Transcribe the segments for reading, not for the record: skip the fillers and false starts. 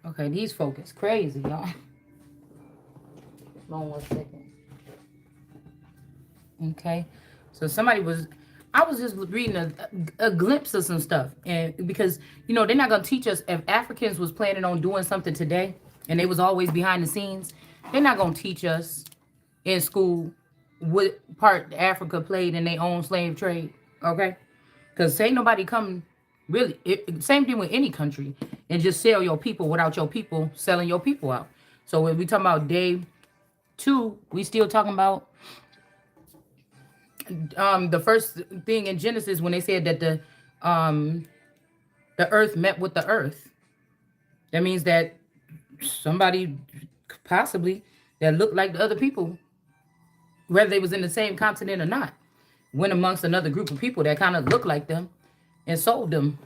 Okay, these folk is crazy, y'all. Hold on 1 second. Okay, so I was just reading a glimpse of some stuff, and because they're not gonna teach us if Africans was planning on doing something today, and they was always behind the scenes, they're not gonna teach us in school what part Africa played in their own slave trade. Okay, because ain't nobody come really. Same thing with any country, and just sell your people without your people selling your people out. So when we talking about day two, we still talking about the first thing in Genesis when they said that the earth met with the earth. That means that somebody possibly that looked like the other people, whether they was in the same continent or not, went amongst another group of people that kind of looked like them and sold them.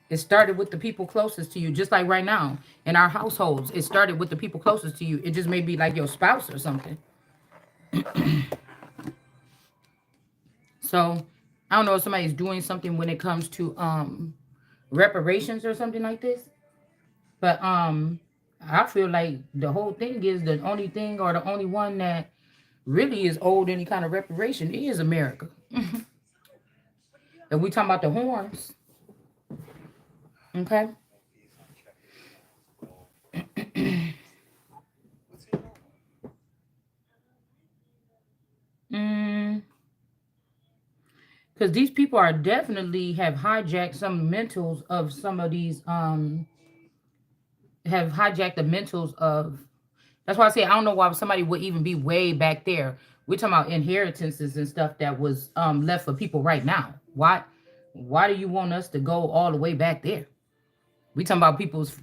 It started with the people closest to you, just like right now in our households. It started with the people closest to you. It just may be like your spouse or something. So I don't know if somebody's doing something when it comes to reparations or something like this. But I feel like the whole thing is the only thing or the only one that really is owed any kind of reparation is America. If we talking about the horns, okay? Mm, because these people are definitely have hijacked some mentals of some of these have hijacked the mentals of. That's why I say I don't know why somebody would even be way back there. We're talking about inheritances and stuff that was left for people right now. Why do you want us to go all the way back there? We talking about people's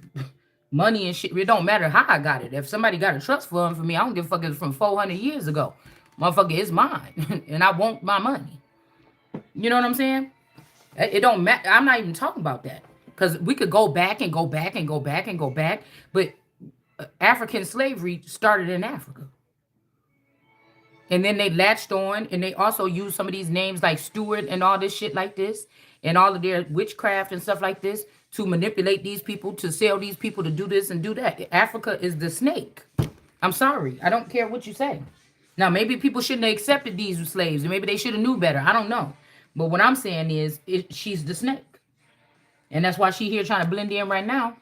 money and shit. It don't matter how I got it. If somebody got a trust fund for me, I don't give a fuck if it's from 400 years ago. Motherfucker, it's mine. And I want my money. You know what I'm saying? It don't matter. I'm not even talking about that. Because we could go back and go back and go back and go back. But African slavery started in Africa. And then they latched on and they also used some of these names like Stewart and all this shit like this and all of their witchcraft and stuff like this to manipulate these people, to sell these people to do this and do that. Africa is the snake. I'm sorry. I don't care what you say. Now, maybe people shouldn't have accepted these slaves and maybe they should have knew better. I don't know. But what I'm saying is she's the snake. And that's why she here trying to blend in right now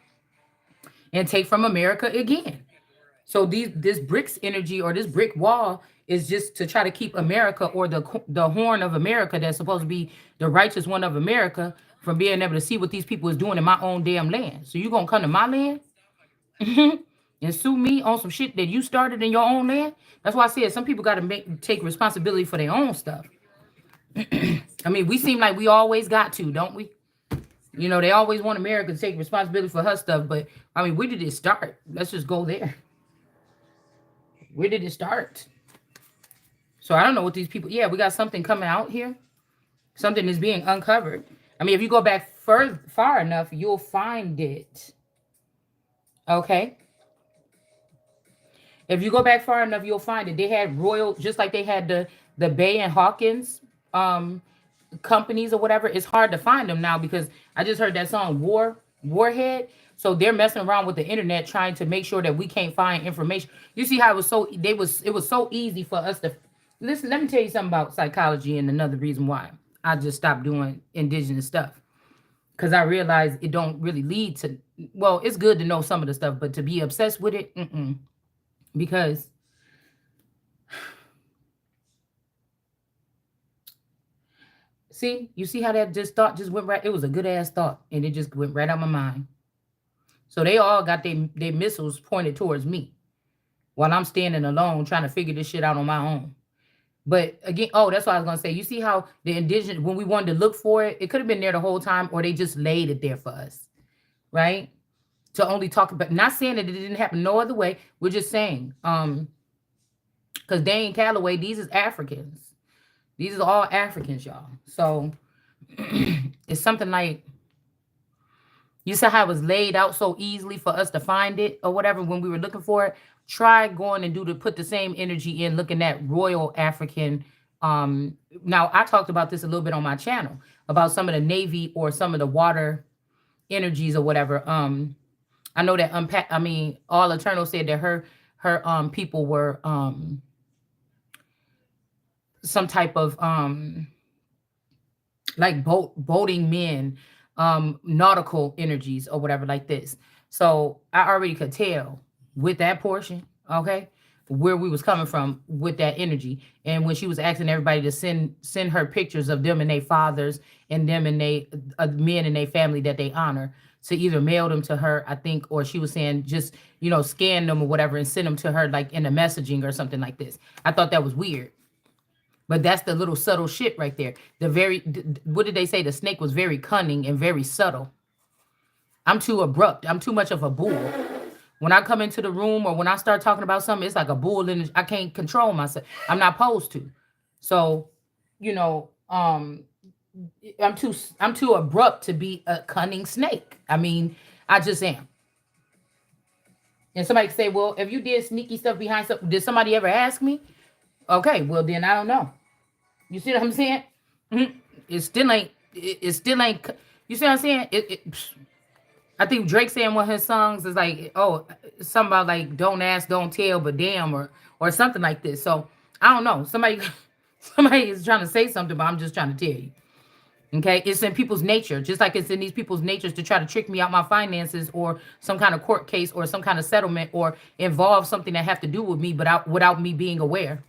and take from America again. So this bricks energy or this brick wall is just to try to keep America or the horn of America that's supposed to be the righteous one of America from being able to see what these people is doing in my own damn land. So you gonna come to my land and sue me on some shit that you started in your own land? That's why I said some people got to take responsibility for their own stuff. I mean, we seem like we always got to, don't we? They always want America to take responsibility for her stuff, but I mean, where did it start? Let's just go there. Where did it start? So I don't know what these people. Yeah, we got something coming out here. Something is being uncovered. I mean, if you go back far enough, you'll find it. Okay. If you go back far enough, you'll find it. They had royal, just like they had the Bay and Hawkins companies or whatever. It's hard to find them now because I just heard that song Warhead. So they're messing around with the internet trying to make sure that we can't find information. You see how it was so easy for us to listen. Let me tell you something about psychology and another reason why I just stopped doing indigenous stuff. Because I realized it don't really lead to, well, it's good to know some of the stuff, but to be obsessed with it, because see, you see how that just thought just went right. It was a good ass thought, and it just went right out my mind. So they all got their missiles pointed towards me while I'm standing alone trying to figure this shit out on my own. But again, oh, that's what I was gonna say. You see how the indigenous, when we wanted to look for it, it could have been there the whole time, or they just laid it there for us, right? To only talk about, not saying that it didn't happen no other way. We're just saying, because Dane Calloway, these is Africans. These are all Africans, y'all. So it's something like, you saw how it was laid out so easily for us to find it or whatever when we were looking for it. Try going and put the same energy in looking at Royal African. Now I talked about this a little bit on my channel about some of the Navy or some of the water energies or whatever. I know that unpack. I mean, all Eternal said that her people were some type of like boating men, nautical energies or whatever like this. So I already could tell with that portion, okay, where we was coming from with that energy. And when she was asking everybody to send her pictures of them and their fathers and them and they men and their family that they honor, to either mail them to her, I think, or she was saying just scan them or whatever and send them to her like in a messaging or something like this. I thought that was weird. But that's the little subtle shit right there. What did they say? The snake was very cunning and very subtle. I'm too abrupt. I'm too much of a bull. When I come into the room or when I start talking about something, it's like a bull and I can't control myself. I'm not supposed to. So, you know, I'm too abrupt to be a cunning snake. I mean, I just am. And somebody could say, well, if you did sneaky stuff behind stuff, did somebody ever ask me? Okay, well then I don't know. You see what I'm saying? Mhm. It still ain't. It still ain't. You see what I'm saying? I think Drake saying one of his songs is like, oh, something about like don't ask, don't tell, but damn, or something like this. So I don't know. Somebody somebody is trying to say something, but I'm just trying to tell you. Okay, it's in people's nature, just like it's in these people's natures to try to trick me out my finances or some kind of court case or some kind of settlement or involve something that have to do with me, but without me being aware.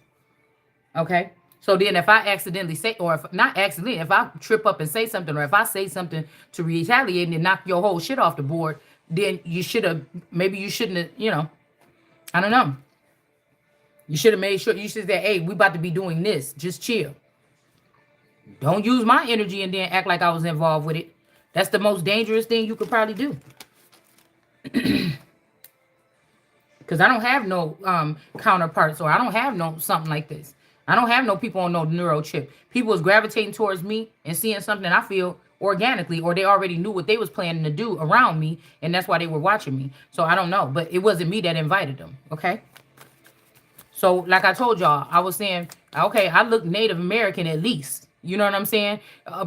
Okay. So then if I accidentally say, or if not accidentally, if I trip up and say something, or if I say something to retaliate and knock your whole shit off the board, then you should have, maybe you shouldn't have, I don't know. You should have made sure, you should say, hey, we about to be doing this. Just chill. Don't use my energy and then act like I was involved with it. That's the most dangerous thing you could probably do. Because I don't have no counterparts, or I don't have no something like this. I don't have no people on no neuro chip. People was gravitating towards me and seeing something I feel organically, or they already knew what they was planning to do around me, and that's why they were watching me. So I don't know, but it wasn't me that invited them. Okay. So like I told y'all, I was saying, okay, I look Native American at least. You know what I'm saying?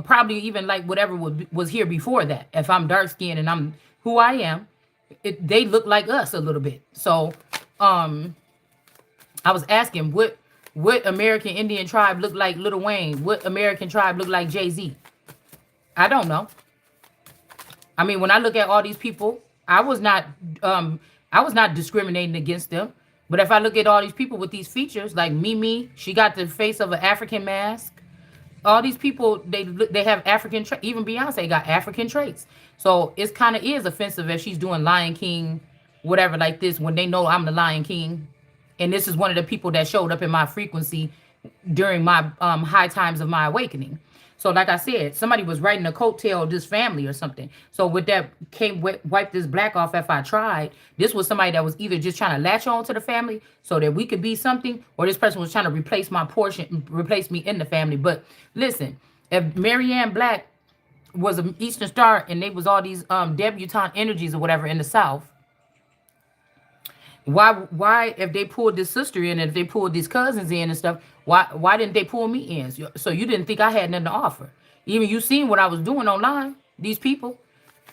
Probably even like whatever was here before that. If I'm dark skinned and I'm who I am, they look like us a little bit. So I was asking what American Indian tribe looked like Lil Wayne? What American tribe looked like Jay-Z? I don't know. I mean, when I look at all these people, I was not discriminating against them. But if I look at all these people with these features, like Mimi, she got the face of an African mask. All these people, they have African traits. Even Beyonce got African traits. So it's kind of is offensive if she's doing Lion King, whatever like this, when they know I'm the Lion King. And this is one of the people that showed up in my frequency during my high times of my awakening. So like I said, somebody was writing a coattail of this family or something. So with that came wipe this black off if I tried. This was somebody that was either just trying to latch on to the family so that we could be something, or this person was trying to replace my portion, replace me in the family. But listen, if Marianne Black was an Eastern Star and they was all these debutante energies or whatever in the South, why if they pulled this sister in and if they pulled these cousins in and stuff, why didn't they pull me in? So you didn't think I had nothing to offer. Even you seen what I was doing online, these people.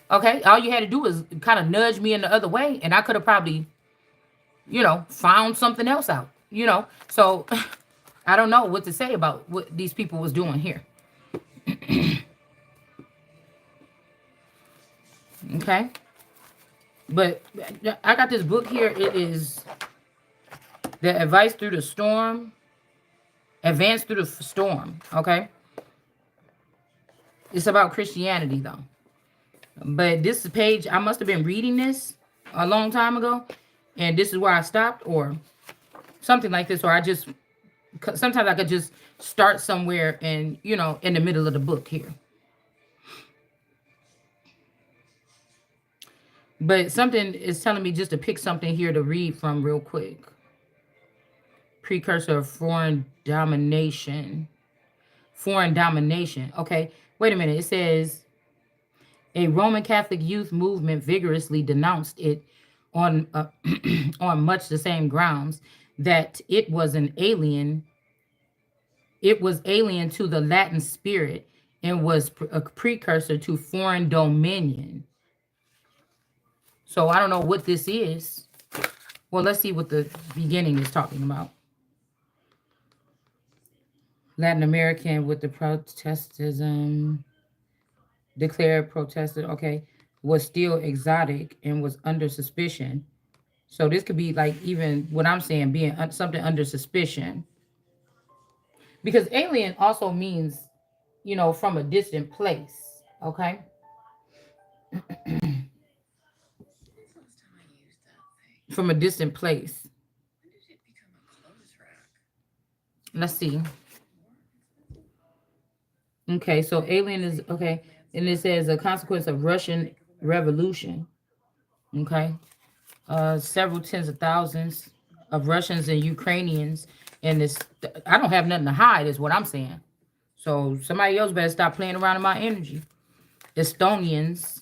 Okay, all you had to do was kind of nudge me in the other way, and I could have probably, found something else out. So I don't know what to say about what these people was doing here. Okay. But I got this book here. It is The Advice Through the Storm. Advance Through the Storm. Okay. It's about Christianity, though. But this page, I must have been reading this a long time ago. And this is where I stopped, or something like this. Or sometimes I could just start somewhere and, in the middle of the book here. But something is telling me just to pick something here to read from real quick. Precursor of foreign domination. Foreign domination. Okay. Wait a minute. It says a Roman Catholic youth movement vigorously denounced it on on much the same grounds that it was alien to the Latin spirit and was a precursor to foreign dominion. So I don't know what this is. Well, let's see what the beginning is talking about. Latin American with the Protestantism, declared protested, okay, was still exotic and was under suspicion. So this could be like even what I'm saying being something under suspicion. Because alien also means, from a distant place, okay? From a distant place. Let's see. Okay, so alien is okay, and it says a consequence of Russian Revolution. Okay, several tens of thousands of Russians and Ukrainians, and this I don't have nothing to hide, is what I'm saying. So somebody else better stop playing around in my energy. Estonians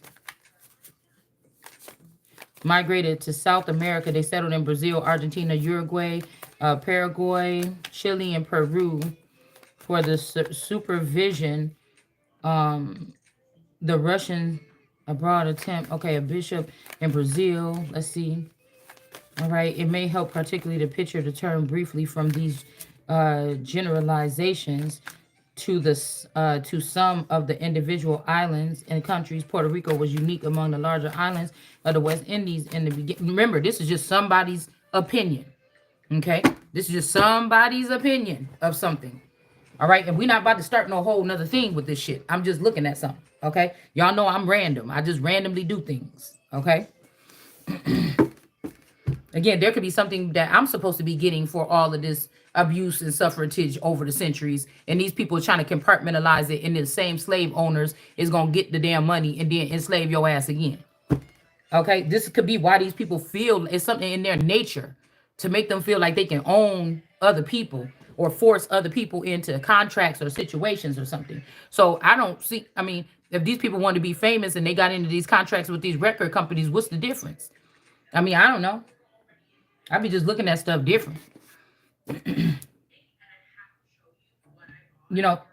migrated to South America. They settled in Brazil, Argentina, Uruguay, Paraguay, Chile, and Peru for the supervision. The Russian abroad attempt. Okay, a bishop in Brazil. Let's see. All right. It may help particularly to picture the term briefly from these generalizations to some of the individual islands and countries. Puerto Rico was unique among the larger islands of the West Indies in the beginning. Remember, this is just somebody's opinion. Okay, this is just somebody's opinion of something. All right, and we're not about to start no whole nother thing with this shit. I'm just looking at something. Okay, y'all know I'm random. I just randomly do things. Okay. Again, there could be something that I'm supposed to be getting for all of this abuse and suffrage over the centuries, and these people are trying to compartmentalize it, and the same slave owners is gonna get the damn money and then enslave your ass again. Okay, this could be why these people feel it's something in their nature to make them feel like they can own other people or force other people into contracts or situations or something. So I don't see, I mean, if these people want to be famous and they got into these contracts with these record companies, what's the difference? I mean, I don't know. I be just looking at stuff different.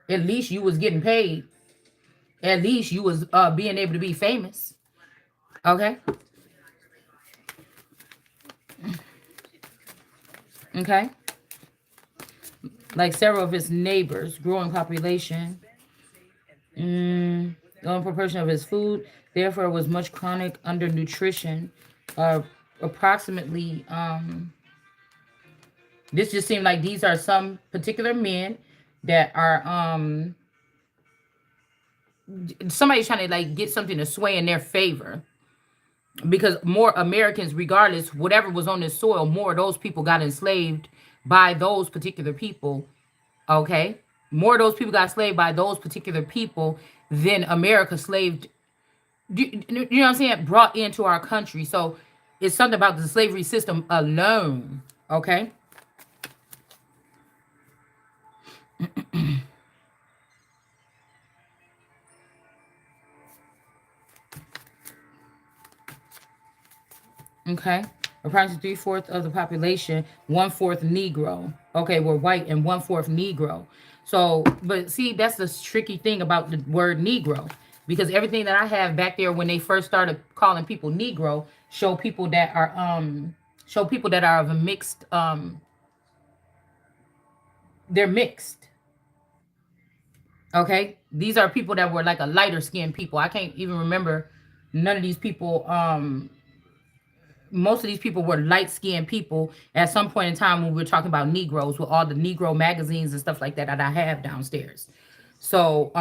At least you was getting paid. At least you was being able to be famous. Okay. Okay. Like several of his neighbors, growing population, growing proportion of his food, therefore was much chronic undernutrition. Approximately, this just seemed like these are some particular men that are somebody's trying to like get something to sway in their favor, because more Americans, regardless, whatever was on this soil, more of those people got enslaved by those particular people. Okay, more of those people got enslaved by those particular people than America slaved. You know what I'm saying? Brought into our country. So it's something about the slavery system alone. Okay. Okay. Approximately 3/4 of the population, 1/4 Negro. Okay, we're white and 1/4 Negro. So, but see, that's the tricky thing about the word Negro, because everything that I have back there when they first started calling people Negro show people that are of a mixed they're mixed. Okay, these are people that were like a lighter skinned people. I can't even remember none of these people. Most of these people were light-skinned people at some point in time when we were talking about Negroes, with all the Negro magazines and stuff like that that I have downstairs. So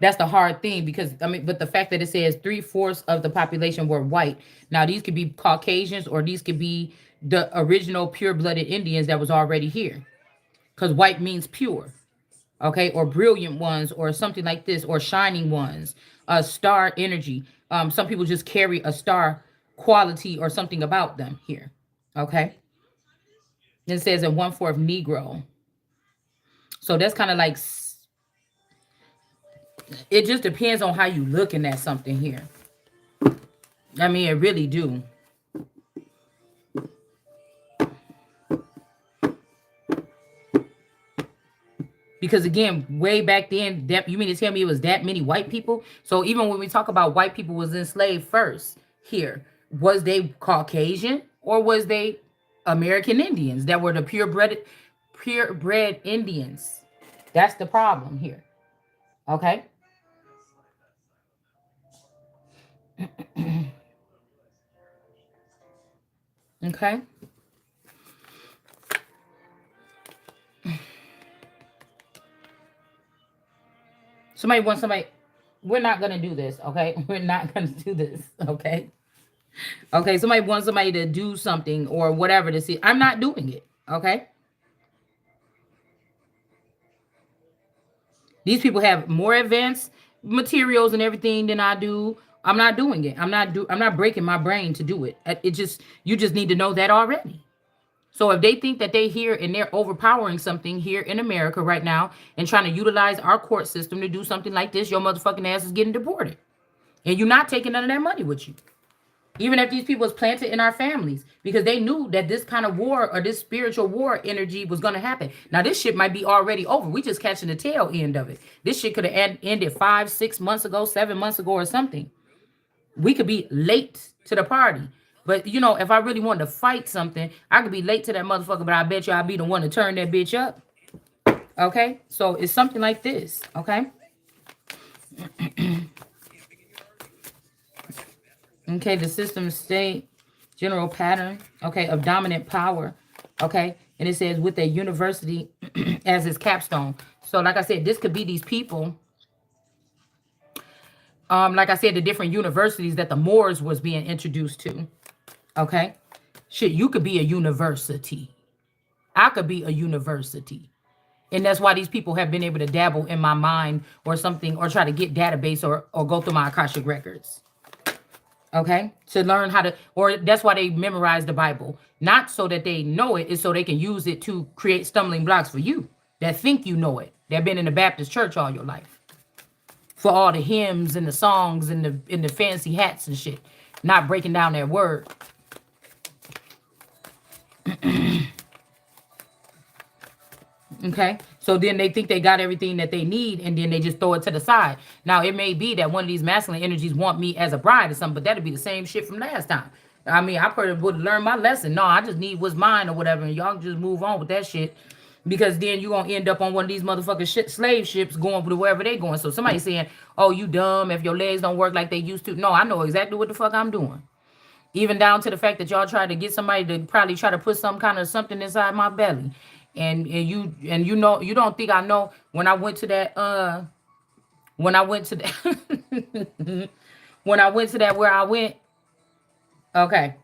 that's the hard thing, because I mean, but the fact that it says 3/4 of the population were white. Now these could be Caucasians, or these could be the original pure-blooded Indians that was already here, because white means pure. Okay, or brilliant ones, or something like this, or shining ones, star energy. Some people just carry a star quality or something about them here. Okay, it says in 1/4 Negro. So that's kind of like, it just depends on how you looking at something here. I mean, it really do. Because again, way back then, that you mean to tell me it was that many white people? So even when we talk about white people was enslaved first here, was they Caucasian or was they American Indians that were the purebred Indians? That's the problem here. Okay. Okay. Somebody wants somebody. We're not gonna do this. Okay. We're not gonna do this. Okay. Okay. Somebody wants somebody to do something or whatever to see. I'm not doing it. Okay. These people have more advanced materials and everything than I do. I'm not doing it. I'm not breaking my brain to do it. It just you just need to know that already. So if they think that they here and they're overpowering something here in America right now and trying to utilize our court system to do something like this, your motherfucking ass is getting deported. And you're not taking none of that money with you. Even if these people was planted in our families, because they knew that this kind of war or this spiritual war energy was going to happen. Now, this shit might be already over. We just catching the tail end of it. This shit could have ended 5, 6 months ago, 7 months ago, or something. We could be late to the party. But you know, if I really wanted to fight something, I could be late to that motherfucker, but I bet you I'll be the one to turn that bitch up. Okay? So it's something like this. Okay? Okay, the system state general pattern, okay, of dominant power, okay, and it says with a university as its capstone. So, like I said, this could be these people. Like I said, the different universities that the Moors was being introduced to. Okay, shit, you could be a university. I could be a university. And that's why these people have been able to dabble in my mind or something, or try to get database or go through my Akashic records. Okay, to learn how to, or that's why they memorize the Bible, not so that they know it, is so they can use it to create stumbling blocks for you that think you know it, that been in the Baptist church all your life, for all the hymns and the songs and the fancy hats and shit, not breaking down that word. Okay, so then they think they got everything that they need, and then they just throw it to the side. Now it may be that one of these masculine energies want me as a bride or something, but that'd be the same shit from last time. I mean, I probably would learn my lesson. No, I just need what's mine or whatever, and y'all just move on with that shit, because then you gonna end up on one of these motherfucking shit slave ships going to wherever they going. So somebody saying, "Oh, you dumb if your legs don't work like they used to." No, I know exactly what the fuck I'm doing. Even down to the fact that y'all tried to get somebody to probably try to put some kind of something inside my belly. And you know, you don't think I know when I went to that when I went to that when I went to that where I went. Okay.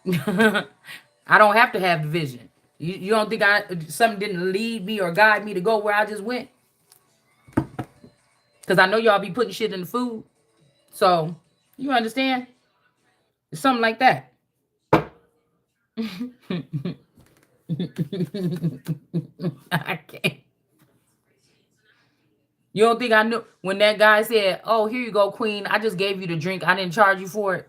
I don't have to have the vision. You don't think I something didn't lead me or guide me to go where I just went? Because I know y'all be putting shit in the food. So you understand? It's something like that. I can't. You don't think I knew when that guy said, "Oh, here you go, Queen. I just gave you the drink. I didn't charge you for it."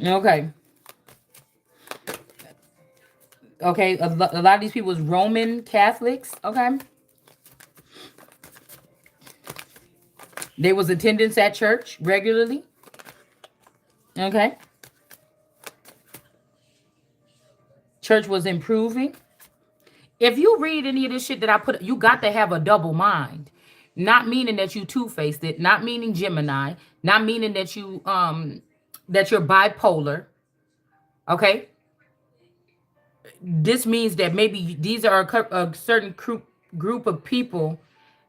Okay. Okay. A lot of these people was Roman Catholics. Okay. They was attendance at church regularly. Okay. Church was improving. If you read any of this shit that I put, you got to have a double mind. Not meaning that you two-faced it, not meaning Gemini, not meaning that you're bipolar. Okay? This means that maybe these are a certain group of people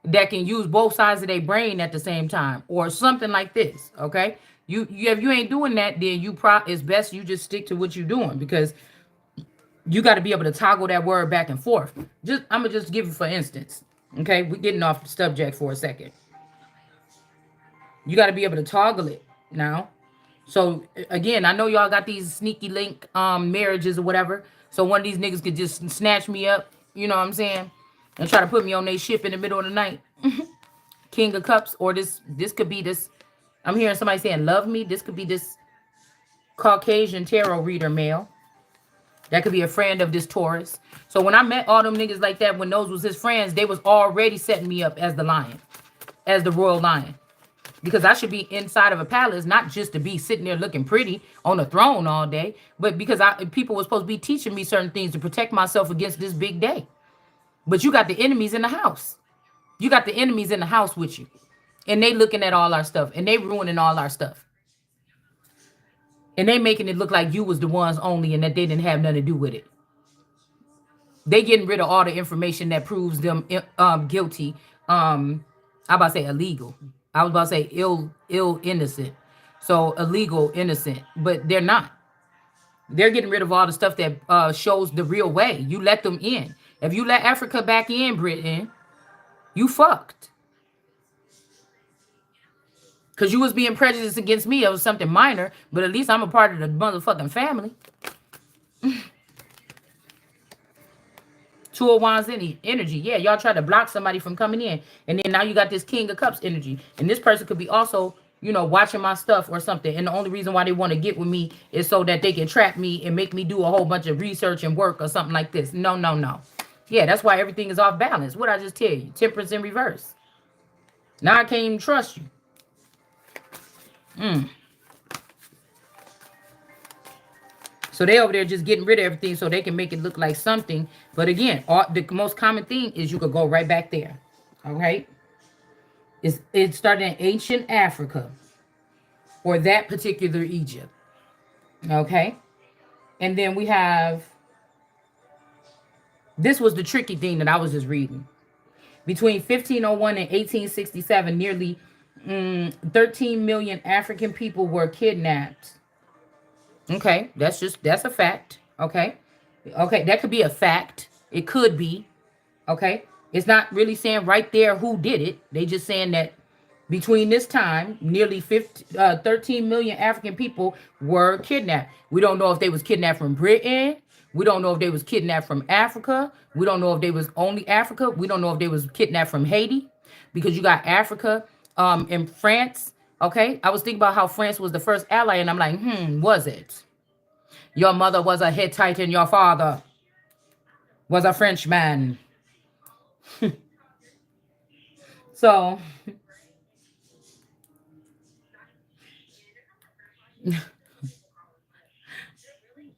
that can use both sides of their brain at the same time, or something like this. Okay? You if you ain't doing that, then it's best you just stick to what you're doing, because you got to be able to toggle that word back and forth. I'm gonna just give you for instance. Okay, we're getting off the subject for a second. You got to be able to toggle it now. So again, I know y'all got these sneaky link marriages or whatever. So one of these niggas could just snatch me up, you know what I'm saying, and try to put me on their ship in the middle of the night. King of Cups, or this could be this. I'm hearing somebody saying love me. This could be this. Caucasian tarot reader male. That could be a friend of this Taurus. So when I met all them niggas like that, when those was his friends, they was already setting me up as the lion, as the royal lion. Because I should be inside of a palace, not just to be sitting there looking pretty on a throne all day, but because people were supposed to be teaching me certain things to protect myself against this big day. But you got the enemies in the house. You got the enemies in the house with you. And they looking at all our stuff. And they ruining all our stuff. And they making it look like you was the ones only and that they didn't have nothing to do with it. They getting rid of all the information that proves them guilty. I about to say illegal. I was about to say ill innocent. So illegal innocent, but they're not. They're getting rid of all the stuff that shows the real way. You let them in. If you let Africa back in, Britain, you fucked. Because you was being prejudiced against me. It was something minor, but at least I'm a part of the motherfucking family. Two of Wands energy. Yeah, y'all try to block somebody from coming in. And then now you got this King of Cups energy. And this person could be also, watching my stuff or something. And the only reason why they want to get with me is so that they can trap me and make me do a whole bunch of research and work or something like this. No, no, no. Yeah, that's why everything is off balance. What I just tell you? Temperance in reverse. Now I can't even trust you. So they over there just getting rid of everything so they can make it look like something. But again, the most common thing is you could go right back there. All right. It started in ancient Africa or that particular Egypt. Okay. And then we have, this was the tricky thing that I was just reading. Between 1501 and 1867, nearly 13 million African people were kidnapped. Okay, that's a fact. Okay. Okay, that could be a fact. It could be. Okay. It's not really saying right there who did it. They just saying that between this time, nearly 13 million African people were kidnapped. We don't know if they was kidnapped from Britain. We don't know if they was kidnapped from Africa. We don't know if they was only Africa. We don't know if they was kidnapped from Haiti, because you got Africa and France. Okay, I was thinking about how France was the first ally, and I'm like, was it? Your mother was a Hittite and your father was a Frenchman. So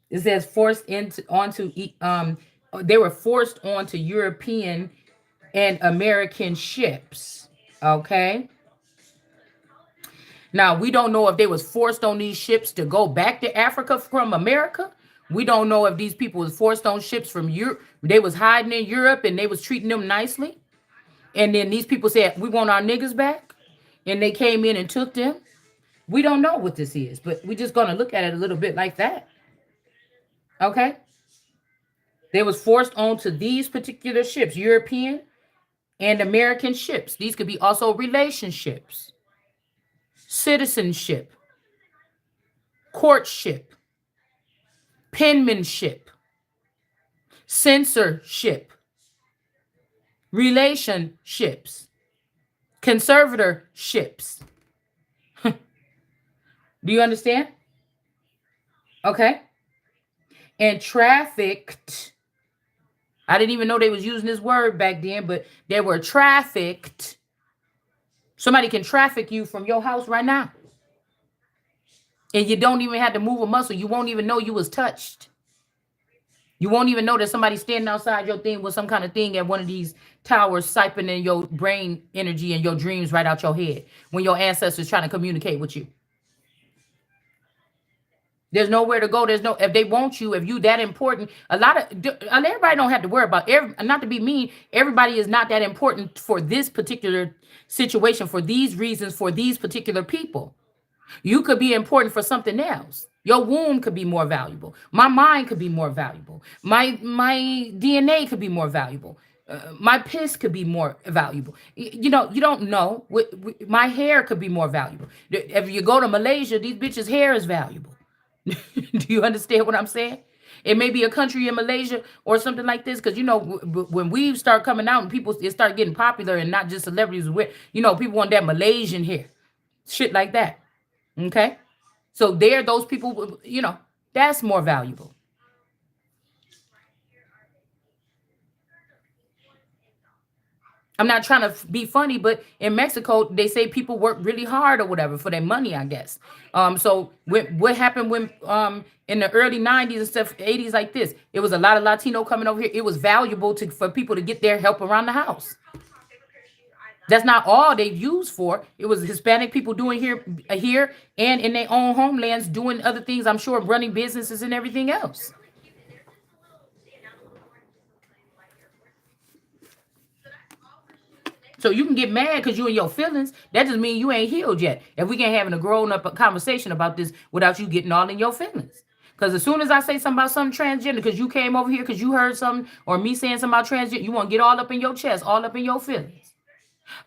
it says they were forced onto European and American ships. Okay. Now, we don't know if they was forced on these ships to go back to Africa from America. We don't know if these people was forced on ships from Europe. They was hiding in Europe and they was treating them nicely. And then these people said, we want our niggas back. And they came in and took them. We don't know what this is, but we're just going to look at it a little bit like that. Okay. They was forced onto these particular ships, European and American ships. These could be also relationships. Citizenship, courtship, penmanship, censorship, relationships, conservatorships. Do you understand? Okay. And trafficked. I didn't even know they was using this word back then, but they were trafficked. Somebody can traffic you from your house right now. And you don't even have to move a muscle. You won't even know you was touched. You won't even know that somebody's standing outside your thing with some kind of thing at one of these towers, siphoning your brain energy and your dreams right out your head when your ancestors trying to communicate with you. There's nowhere to go. If they want you, if you that important, everybody don't have to worry about not to be mean. Everybody is not that important for this particular situation, for these reasons, for these particular people. You could be important for something else. Your womb could be more valuable. My mind could be more valuable. My DNA could be more valuable. My piss could be more valuable. You don't know. My hair could be more valuable. If you go to Malaysia, these bitches' hair is valuable. Do you understand what I'm saying? It may be a country in Malaysia or something like this, because when we start coming out and people start getting popular and not just celebrities with, people want that Malaysian hair, shit like that. Okay. So there, those people, you know, that's more valuable. I'm not trying to be funny, but in Mexico, they say people work really hard or whatever for their money, I guess. So what happened when in the early 90s and stuff, 80s like this, it was a lot of Latino coming over here. It was valuable to for people to get their help around the house. That's not all they used for. It was Hispanic people doing here and in their own homelands doing other things. I'm sure running businesses and everything else. So you can get mad because you in your feelings. That just means you ain't healed yet. If we can't having a grown up conversation about this without you getting all in your feelings. Because as soon as I say something about something transgender, because you came over here because you heard something, or me saying something about transgender, you want to get all up in your chest, all up in your feelings.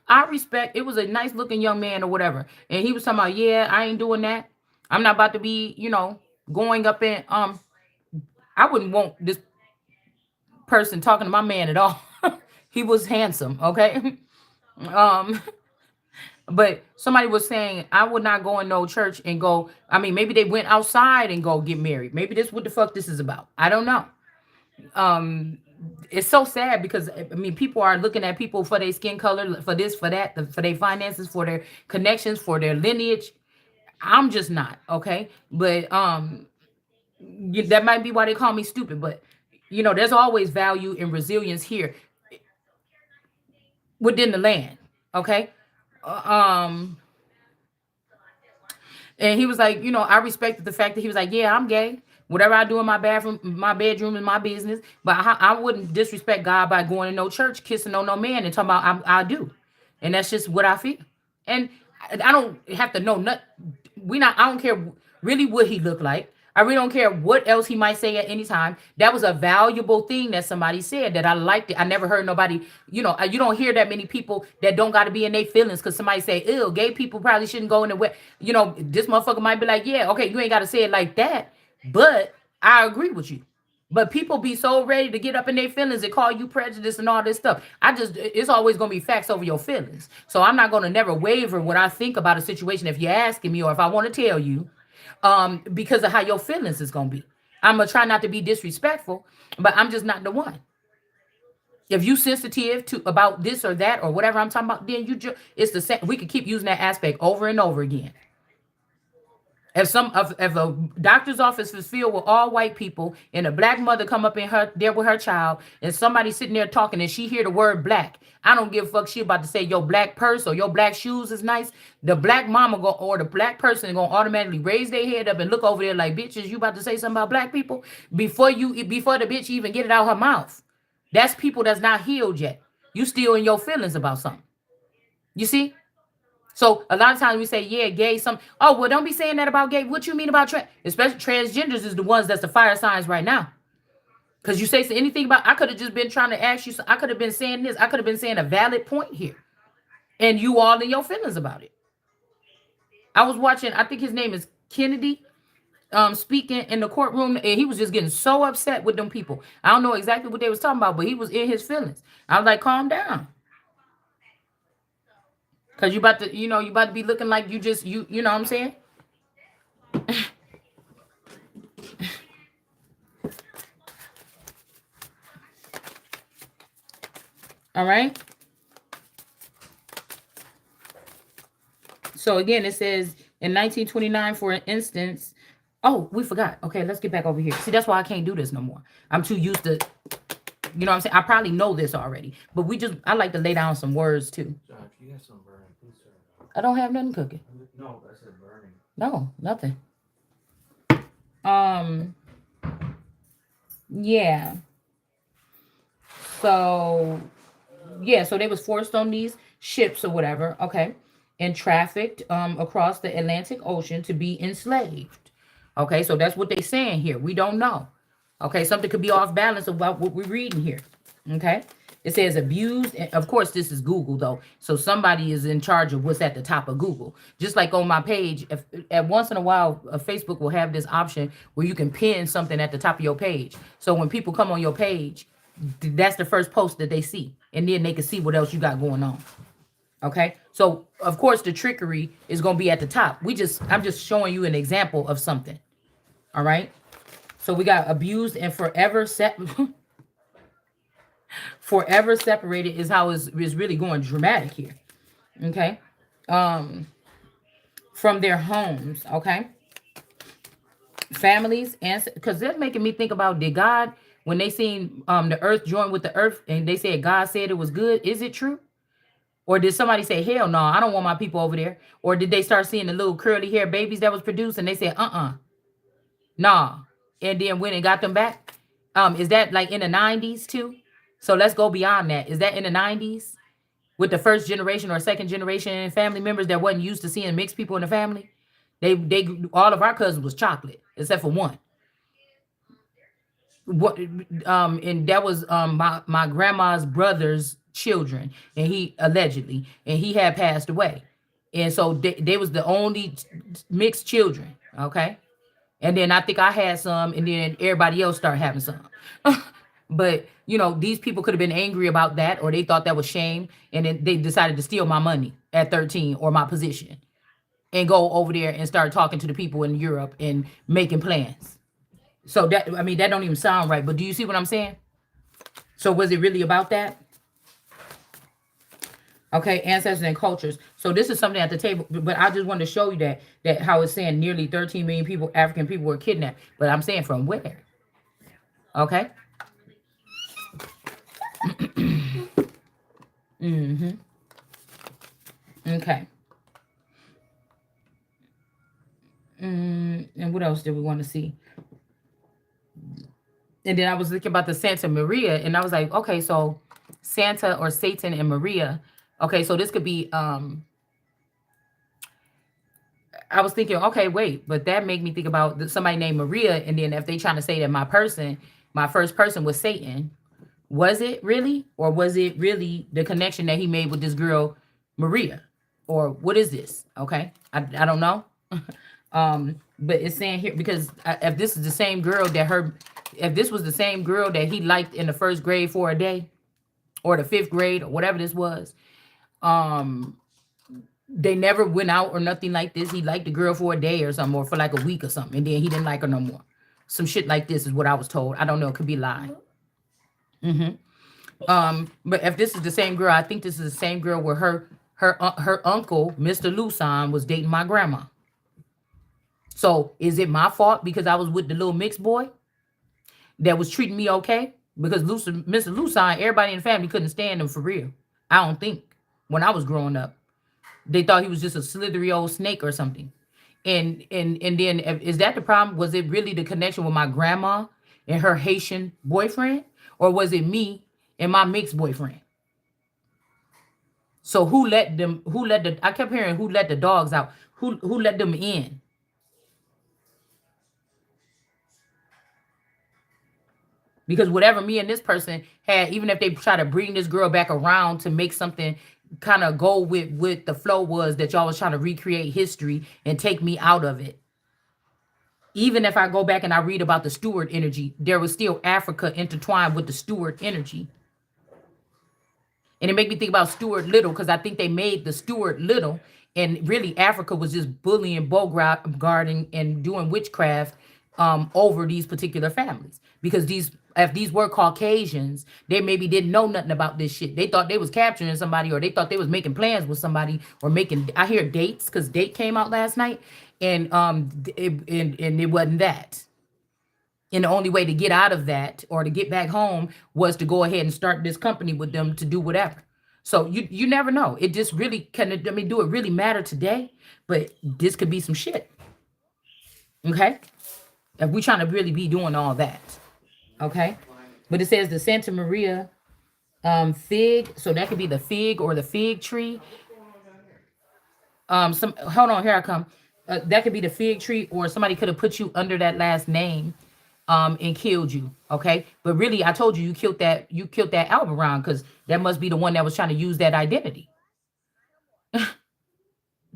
I respect. It was a nice looking young man or whatever, and he was talking about, yeah, I ain't doing that. I'm not about to be, going up in. I wouldn't want this person talking to my man at all. He was handsome, okay. um but somebody was saying I would not go in no church and go. I mean, maybe they went outside and go get married. Maybe this what the fuck this is about. I don't know. um it's so sad because I mean people are looking at people for their skin color, for this, for that, for their finances, for their connections, for their lineage. I'm just not okay. But that might be why they call me stupid. But there's always value and resilience here within the land. Okay. Um And he was like, I respected the fact that he was like, yeah, I'm gay. Whatever I do in my bathroom, my bedroom is my business. But I wouldn't disrespect God by going to no church, kissing on no man, and talking about I do. And that's just what I feel. And I don't have to know nothing. I don't care really what he looked like. I really don't care what else he might say at any time. That was a valuable thing that somebody said that I liked it. I never heard nobody, you don't hear that many people that don't got to be in their feelings because somebody say, ew, gay people probably shouldn't go in the way. This motherfucker might be like, yeah, okay, you ain't got to say it like that. But I agree with you. But people be so ready to get up in their feelings and call you prejudice and all this stuff. It's always going to be facts over your feelings. So I'm not going to never waver what I think about a situation if you're asking me or if I want to tell you, because of how your feelings is going to be. I'm going to try not to be disrespectful, but I'm just not the one. If you sensitive to about this or that or whatever I'm talking about, then it's the same. We could keep using that aspect over and over again. If a doctor's office is filled with all white people and a black mother come up in her there with her child and somebody sitting there talking and she hear the word black, I don't give a fuck. She about to say your black purse or your black shoes is nice. The black mama go or the black person gonna automatically raise their head up and look over there like, bitches, you about to say something about black people before the bitch even get it out her mouth. That's people that's not healed yet. You still in your feelings about something. You see? So a lot of times we say, yeah, gay, some, oh, well, don't be saying that about gay. What you mean about especially transgenders is the ones that's the fire signs right now. Because you say anything about, I could have just been trying to ask you, I could have been saying this. I could have been saying a valid point here. And you all in your feelings about it. I was watching, I think his name is Kennedy, speaking in the courtroom, and he was just getting so upset with them people. I don't know exactly what they was talking about, but he was in his feelings. I was like, calm down. Cause you about to be looking like you know what I'm saying? All right. So again, it says in 1929, for instance, oh, we forgot. Okay, let's get back over here. See, that's why I can't do this no more. I'm too used to, you know what I'm saying? I probably know this already, but I like to lay down some words too. Josh, you got some burning. Please turn it off. I don't have nothing cooking. No, I said burning. No, nothing. Um, yeah. So yeah, so they was forced on these ships or whatever, okay, and trafficked across the Atlantic Ocean to be enslaved. Okay, so that's what they saying here. We don't know. Okay, something could be off balance about what we're reading here. Okay, it says abused. And of course, this is Google though, so somebody is in charge of what's at the top of Google. Just like on my page, if at once in a while, Facebook will have this option where you can pin something at the top of your page. So when people come on your page, that's the first post that they see, and then they can see what else you got going on. Okay. So of course the trickery is going to be at the top. I'm just showing you an example of something. All right. So we got abused and forever set forever separated is how is really going dramatic here. Okay. Um from their homes, okay? Families and because they're making me think about did God when they seen the earth join with the earth and they said God said it was good, is it true? Or did somebody say, hell no, I don't want my people over there? Or did they start seeing the little curly hair babies that was produced and they said, nah. And then went and got them back? Is that like in the 90s too? So let's go beyond that. Is that in the 90s with the first generation or second generation family members that wasn't used to seeing mixed people in the family? They all of our cousins was chocolate except for one. What and that was my grandma's brother's children, and he allegedly, and he had passed away, and so they was the only mixed children. Okay. And then I think I had some, and then everybody else started having some. But these people could have been angry about that, or they thought that was shame, and then they decided to steal my money at 13 or my position and go over there and start talking to the people in Europe and making plans. So that, I mean, that don't even sound right. But do you see what I'm saying? So was it really about that? Okay, ancestors and cultures. So this is something at the table, but I just wanted to show you that how it's saying nearly 13 million people, African people, were kidnapped. But I'm saying from where? Okay. Mm-hmm. Okay. And what else did we want to see? And then I was thinking about the Santa Maria, and I was like, okay, so Santa or Satan and Maria. Okay, so this could be I was thinking, okay, wait, but that made me think about somebody named Maria, and then if they trying to say that my first person was Satan, was it really, or was it really the connection that he made with this girl, Maria, or what is this? Okay, I don't know, but it's saying here because if this is the same girl if this was the same girl that he liked in the first grade for a day, or the fifth grade, or whatever this was, um they never went out or nothing like this. He liked the girl for a day or something, or for like a week or something, and then he didn't like her no more. Some shit like this is what I was told. I don't know. It could be a lie. But if this is the same girl, I think this is the same girl where her uncle, Mr. Lusan, was dating my grandma. So is it my fault because I was with the little mixed boy that was treating me okay? Because Mr. Lusan, everybody in the family couldn't stand him for real. I don't think when I was growing up. They thought he was just a slithery old snake or something. And then is that the problem? Was it really the connection with my grandma and her Haitian boyfriend? Or was it me and my mixed boyfriend? So I kept hearing who let the dogs out. Who let them in? Because whatever me and this person had, even if they try to bring this girl back around to make something kind of go with the flow was that y'all was trying to recreate history and take me out of it. Even if I go back and I read about the Stewart energy, there was still Africa intertwined with the Stewart energy. And it made me think about Stuart Little because I think they made the Stuart Little, and really Africa was just bullying, guarding, and doing witchcraft over these particular families. Because if these were Caucasians, they maybe didn't know nothing about this shit. They thought they was capturing somebody, or they thought they was making plans with somebody, or making. I hear dates because Date came out last night, and it wasn't that. And the only way to get out of that or to get back home was to go ahead and start this company with them to do whatever. So you never know. It just really can. I mean, do it really matter today? But this could be some shit. Okay, if we trying to really be doing all that. Okay, but it says the Santa Maria fig. So that could be the fig or the fig tree. Some hold on, here I come. That could be the fig tree, or somebody could have put you under that last name and killed you. Okay, but really I told you you killed that Alberon, because that must be the one that was trying to use that identity.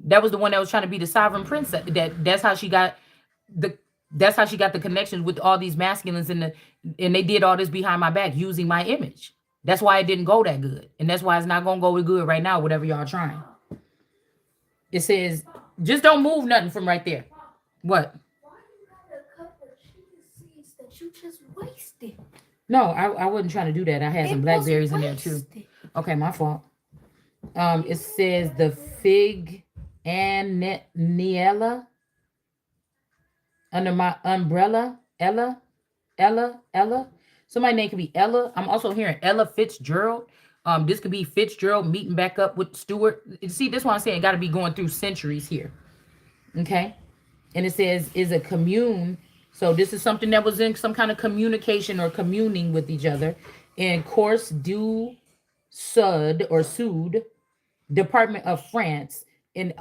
That was the one that was trying to be the sovereign princess. That's how she got the that's how she got the connections with all these masculines, and they did all this behind my back using my image. That's why it didn't go that good. And that's why it's not gonna go good right now, whatever y'all trying. It says, just don't move nothing from right there. What? Why you got a cup of chia seeds that you just wasted? No, I wasn't trying to do that. I had some It was blackberries in there too. wasted. Okay, my fault. It says the fig and Niella under my umbrella. Ella. Somebody name could be Ella. I'm also hearing Ella Fitzgerald. This could be Fitzgerald meeting back up with Stewart. See, this one I'm saying got to be going through centuries here. Okay, and it says is a commune. So this is something that was in some kind of communication or communing with each other. In course du Sud or Sud, Department of France. And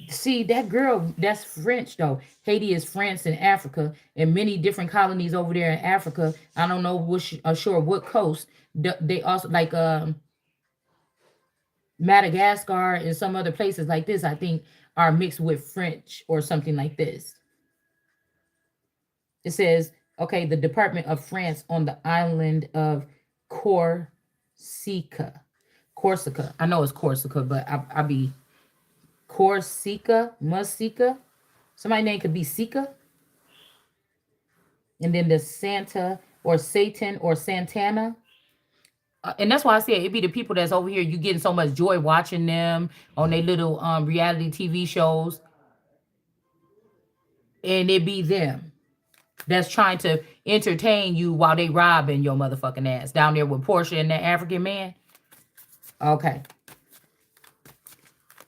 see that girl, that's French though. Haiti is France and Africa, and many different colonies over there in Africa. I don't know which sure what coast. They also like Madagascar and some other places like this, I think, are mixed with French or something like this. It says, okay, the Department of France on the island of Corsica. Corsica. I know it's Corsica, but I be Corsica, Musica. Somebody name could be Sika. And then the Santa or Satan or Santana. And that's why I say it be the people that's over here. You getting so much joy watching them on their little reality TV shows, and it be them that's trying to entertain you while they robbing your motherfucking ass down there with Portia and that African man. Okay.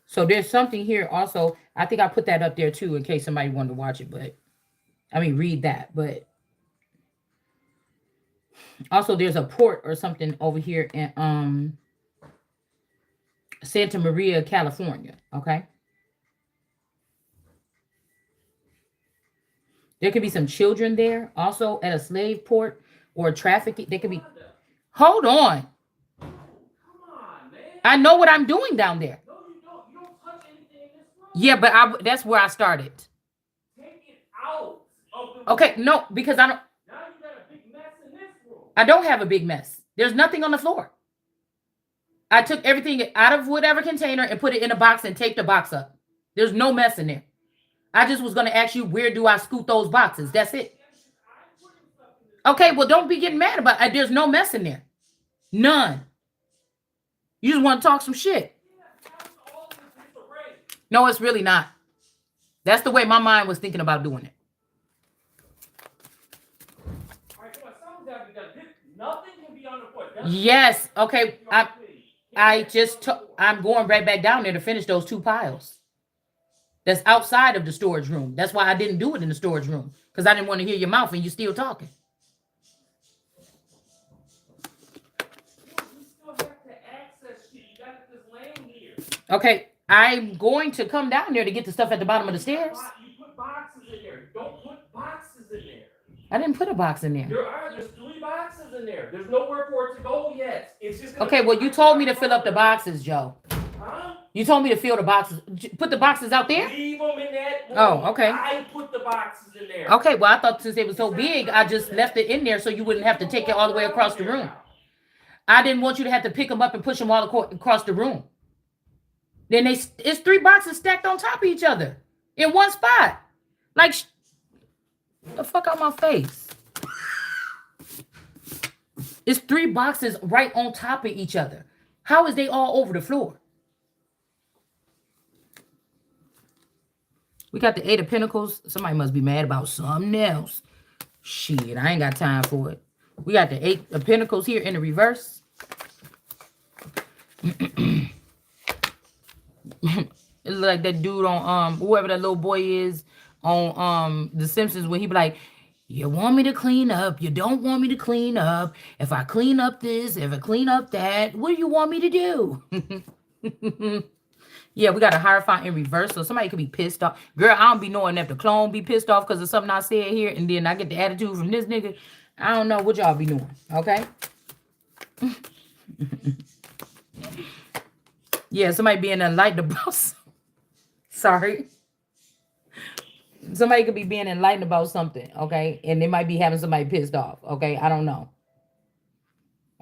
So there's something here also. I think I put that up there too in case somebody wanted to watch it, but I mean read that. But also there's a port or something over here in Santa Maria, California. Okay. There could be some children there also at a slave port or trafficking. There could be. Hold on. Come on, man. I know what I'm doing down there. No, you don't. You don't touch anything in this room. Yeah, but that's where I started. Take it out of the room. Okay, no, because I don't. Now you got a big mess in this room. I don't have a big mess. There's nothing on the floor. I took everything out of whatever container and put it in a box and taped the box up. There's no mess in there. I just was going to ask you, where do I scoot those boxes? That's it. Okay, well, don't be getting mad about it. There's no mess in there. None. You just want to talk some shit. No, it's really not. That's the way my mind was thinking about doing it. All right, come on. Something's got to be done. Nothing can be on the floor. Yes. Okay. I'm going right back down there to finish those 2 piles. That's outside of the storage room. That's why I didn't do it in the storage room. Because I didn't want to hear your mouth and you still talking. You still have to access shit. You got this laying here. Okay. I'm going to come down there to get the stuff at the bottom of the stairs. You put boxes in there. Don't put boxes in there. I didn't put a box in there. There's 3 boxes in there. There's nowhere for it to go yet. It's just Okay, well, you told me to fill up the boxes, Joe. Huh? You told me to fill the boxes. Put the boxes out there? Leave them in that room. Oh, okay. I put the boxes in there. Okay, well, I thought since it was so big, I just left it in there so you wouldn't have to take it all the way across the room. I didn't want you to have to pick them up and push them all across the room. Then it's 3 boxes stacked on top of each other in one spot. Like, the fuck out my face. It's 3 boxes right on top of each other. How is they all over the floor? We got the 8 of Pentacles. Somebody must be mad about something else. Shit, I ain't got time for it. We got the 8 of Pentacles here in the reverse. It look like that dude on whoever that little boy is on The Simpsons when he be like, you want me to clean up, you don't want me to clean up. If I clean up this, if I clean up that, what do you want me to do? Yeah, we got a Hierophant in reverse, so somebody could be pissed off. Girl, I don't be knowing if the clone be pissed off because of something I said here, and then I get the attitude from this nigga. I don't know what y'all be doing, okay? Yeah, somebody being enlightened about sorry. Somebody could be being enlightened about something, okay? And they might be having somebody pissed off, okay? I don't know.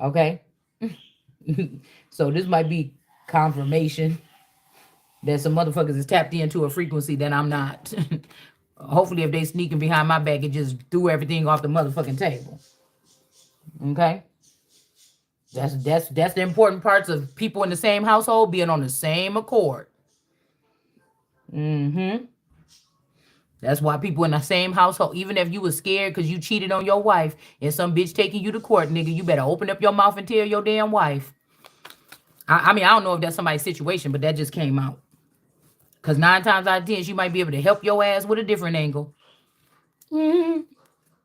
Okay. So this might be confirmation that some motherfuckers is tapped into a frequency that I'm not. Hopefully, if they sneaking behind my back, it just threw everything off the motherfucking table. Okay. That's the important parts of people in the same household being on the same accord. Mm-hmm. That's why people in the same household, even if you was scared because you cheated on your wife and some bitch taking you to court, nigga, you better open up your mouth and tell your damn wife. I mean, I don't know if that's somebody's situation, but that just came out. Because 9 times out of 10, she might be able to help your ass with a different angle. Mhm.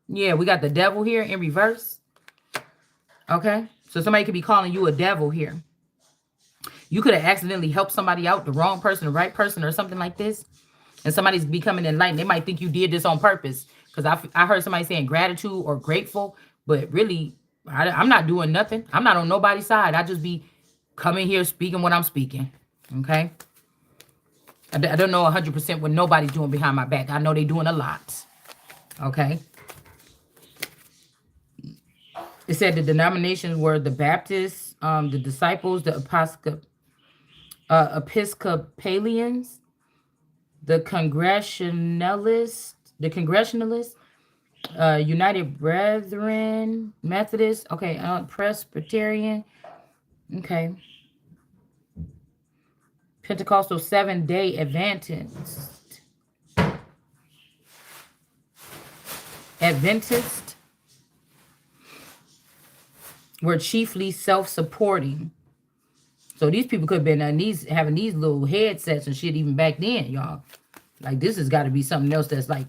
Yeah, we got the devil here in reverse. Okay. So somebody could be calling you a devil here. You could have accidentally helped somebody out, the wrong person, the right person, or something like this. And somebody's becoming enlightened. They might think you did this on purpose. Because I heard somebody saying gratitude or grateful. But really, I'm not doing nothing. I'm not on nobody's side. I just be coming here speaking what I'm speaking. Okay. I don't know 100% what nobody's doing behind my back. I know they're doing a lot. Okay. It said the denominations were the Baptists, the disciples, the Episcopalians, the Congregationalists, United Brethren, Methodist, okay, Presbyterian, okay, Pentecostal Seventh-day Adventist were chiefly self-supporting. So these people could have been having these little headsets and shit even back then, y'all. Like this has got to be something else that's like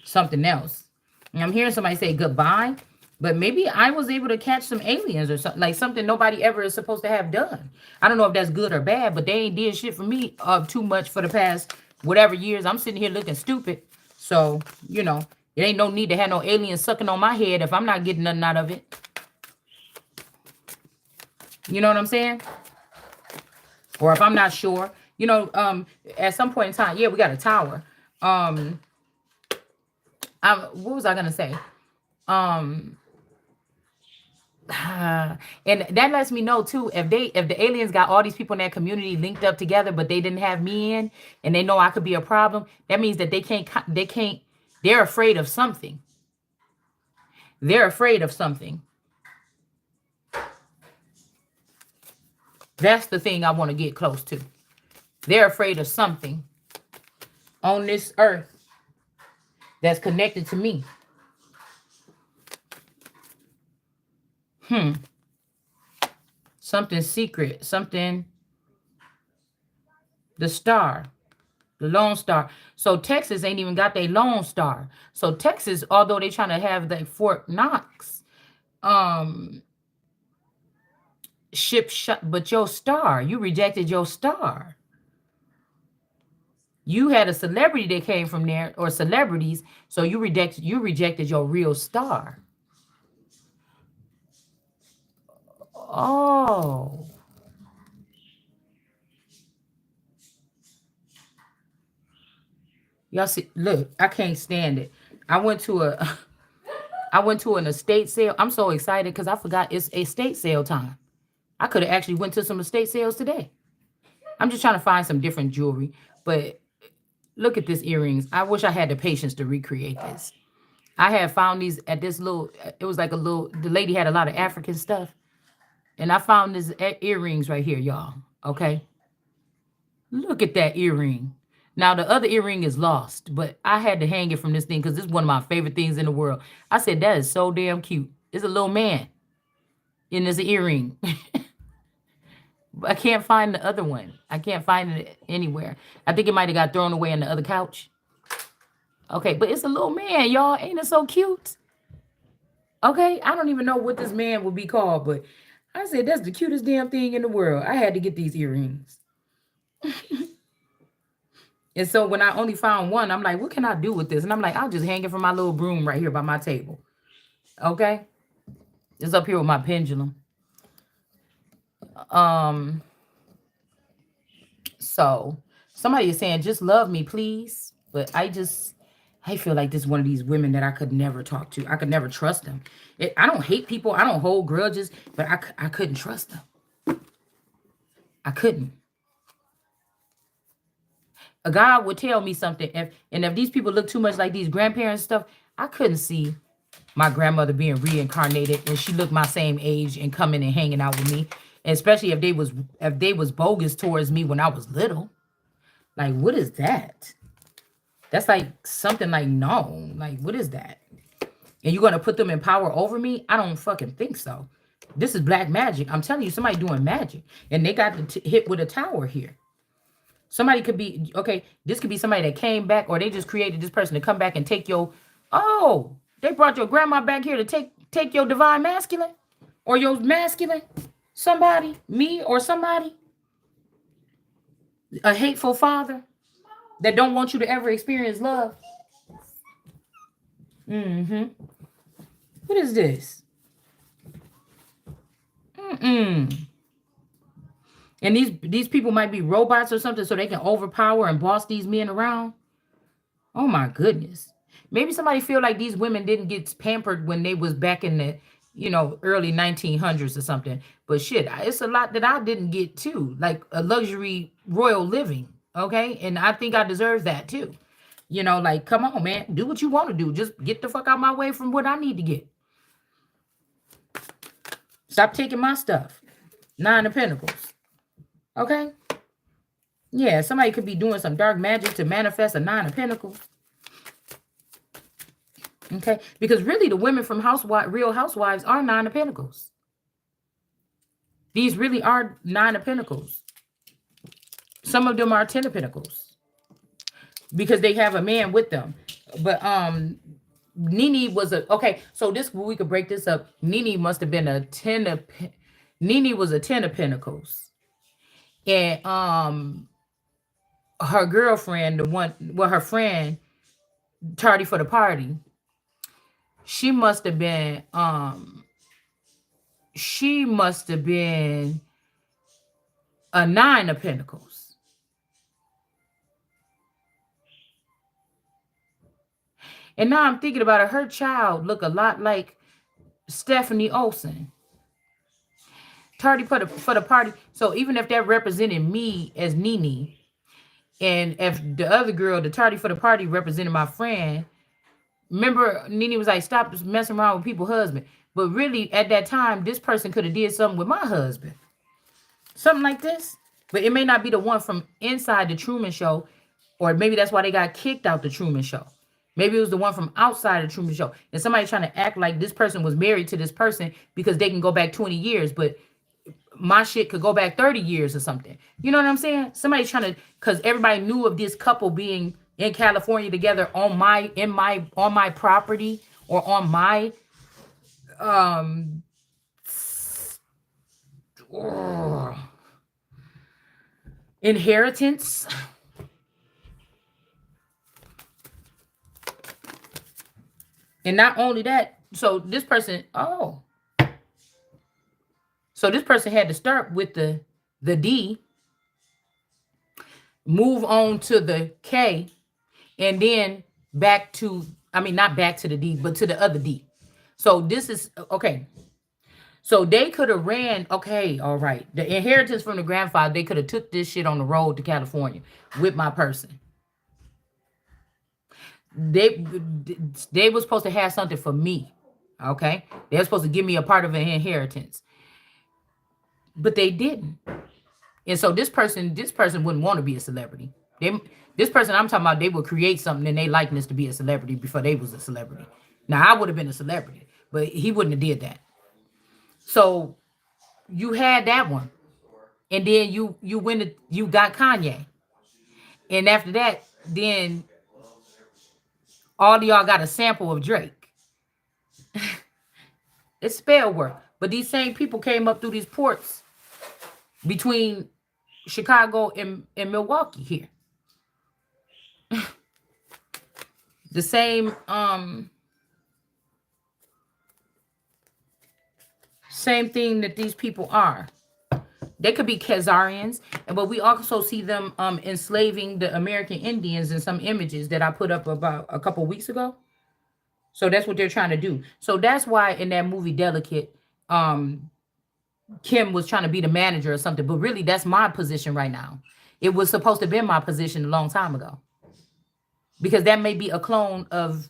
something else. And I'm hearing somebody say goodbye, but maybe I was able to catch some aliens or something, like something nobody ever is supposed to have done. I don't know if that's good or bad, but they ain't did shit for me too much for the past whatever years. I'm sitting here looking stupid. So, you know, it ain't no need to have no aliens sucking on my head if I'm not getting nothing out of it. You know what I'm saying? Or if I'm not sure, you know, at some point in time, yeah, we got a tower. What was I gonna say? Um, and that lets me know too, if the aliens got all these people in that community linked up together, but they didn't have me in, and they know I could be a problem, that means that they're afraid of something. They're afraid of something. That's the thing I want to get close to. They're afraid of something on this earth that's connected to me. Something secret, something, the star, the Lone Star. So Texas ain't even got their Lone Star. So Texas, although they trying to have the Fort Knox ship shut, but your star, you rejected your star. You had a celebrity that came from there, or celebrities, so you rejected your real star. Oh. Y'all see, look, I can't stand it. I went to an estate sale. I'm so excited because I forgot it's estate sale time. I could have actually went to some estate sales today. I'm just trying to find some different jewelry. But look at this earrings. I wish I had the patience to recreate this. I had found these at this little, it was like the lady had a lot of African stuff. And I found these earrings right here, y'all. Okay. Look at that earring. Now, the other earring is lost, but I had to hang it from this thing because this is one of my favorite things in the world. I said, that is so damn cute. It's a little man in this earring. I can't find the other one. I can't find it anywhere. I think it might have got thrown away on the other couch. Okay, but it's a little man, y'all. Ain't it so cute? Okay, I don't even know what this man would be called, but I said, that's the cutest damn thing in the world. I had to get these earrings. And so when I only found one, I'm like, what can I do with this? And I'm like, I'll just hang it from my little broom right here by my table. Okay? It's up here with my pendulum. So somebody is saying, just love me, please. But I just I feel like this is one of these women that I could never talk to. I could never trust them. I don't hate people. I don't hold grudges, but I couldn't trust them. I couldn't. A guy would tell me something, if these people look too much like these grandparents stuff, I couldn't see my grandmother being reincarnated and she looked my same age and coming and hanging out with me, and especially if they was bogus towards me when I was little. Like, what is that? That's like something like, no, like, what is that? And you're gonna put them in power over me? I don't fucking think so. This is black magic. I'm telling you, somebody doing magic, and they got hit with a tower here. Somebody could be, okay, this could be somebody that came back, or they just created this person to come back and take your, oh, they brought your grandma back here to take your divine masculine or your masculine. Somebody, me or somebody. A hateful father that don't want you to ever experience love. Mm-hmm. What is this? Mm-mm. And these people might be robots or something so they can overpower and boss these men around. Oh my goodness. Maybe somebody feel like these women didn't get pampered when they was back in the, early 1900s or something. But shit, it's a lot that I didn't get too, like a luxury royal living. Okay. And I think I deserve that too. Like, come on, man, do what you want to do. Just get the fuck out my way from what I need to get. Stop taking my stuff. 9 of Pentacles. Okay. Yeah, somebody could be doing some dark magic to manifest a 9 of Pentacles. Okay, because really the women from Real Housewives are 9 of Pentacles. These really are 9 of Pentacles. Some of them are 10 of Pentacles because they have a man with them. But Nene was okay. So we could break this up. Nene must have been a 10 of. Nene was a 10 of Pentacles, and her girlfriend, her friend, tardy for the party. She must have been a 9 of Pentacles. And now I'm thinking about it. Her child look a lot like Stephanie Olsen. Tardy for the party. So even if that represented me as Nene, and if the other girl, the tardy for the party, represented my friend, remember Nene was like, stop messing around with people's husband. But really, at that time, this person could have did something with my husband. Something like this. But it may not be the one from inside the Truman Show, or maybe that's why they got kicked out the Truman Show. Maybe it was the one from outside the Truman Show. And somebody trying to act like this person was married to this person because they can go back 20 years, but my shit could go back 30 years or something. You know what I'm saying? Somebody trying to, because everybody knew of this couple being in California together on my property or on my inheritance. And not only that, so this person had to start with the D, move on to the K, and then back to, not back to the D, but to the other D. So this is, okay. So they could have ran, okay, all right. The inheritance from the grandfather, they could have took this shit on the road to California with my person. They were supposed to have something for me, okay? They were supposed to give me a part of an inheritance. But they didn't. And so this person wouldn't want to be a celebrity. This person I'm talking about, they would create something in their likeness to be a celebrity before they was a celebrity. Now, I would have been a celebrity, but he wouldn't have did that. So you had that one. And then you got Kanye. And after that, then all of y'all got a sample of Drake. It's spell work. But these same people came up through these ports between Chicago and Milwaukee here. The same thing that these people are. They could be Khazarians, but we also see them enslaving the American Indians in some images that I put up about a couple weeks ago. So that's what they're trying to do. So that's why in that movie Delicate, um, Kim was trying to be the manager or something. But really, that's my position right now. It was supposed to be my position a long time ago because that may be a clone of.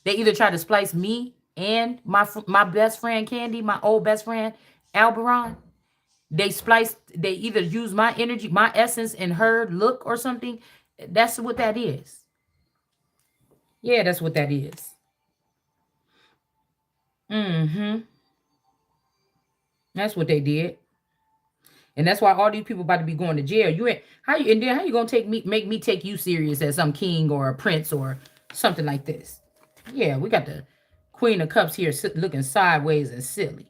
They either try to splice me and my best friend Candy, my old best friend Alberon. They spliced. They either use my energy, my essence, in her look or something. That's what that is. Yeah, that's what that is. Mm-hmm. That's what they did. And that's why all these people about to be going to jail. You ain't how you and then how you gonna make me take you serious as some king or a prince or something like this? Yeah, we got the Queen of Cups here looking sideways and silly.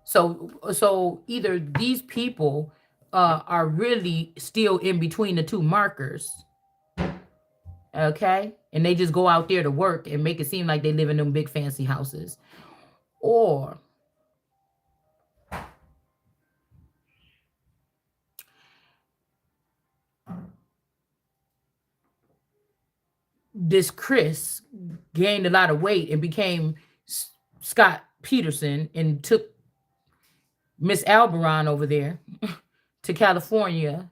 So either these people are really still in between the two markers, okay, and they just go out there to work and make it seem like they live in them big fancy houses, or this Chris gained a lot of weight and became Scott Peterson and took Miss Alberon over there to California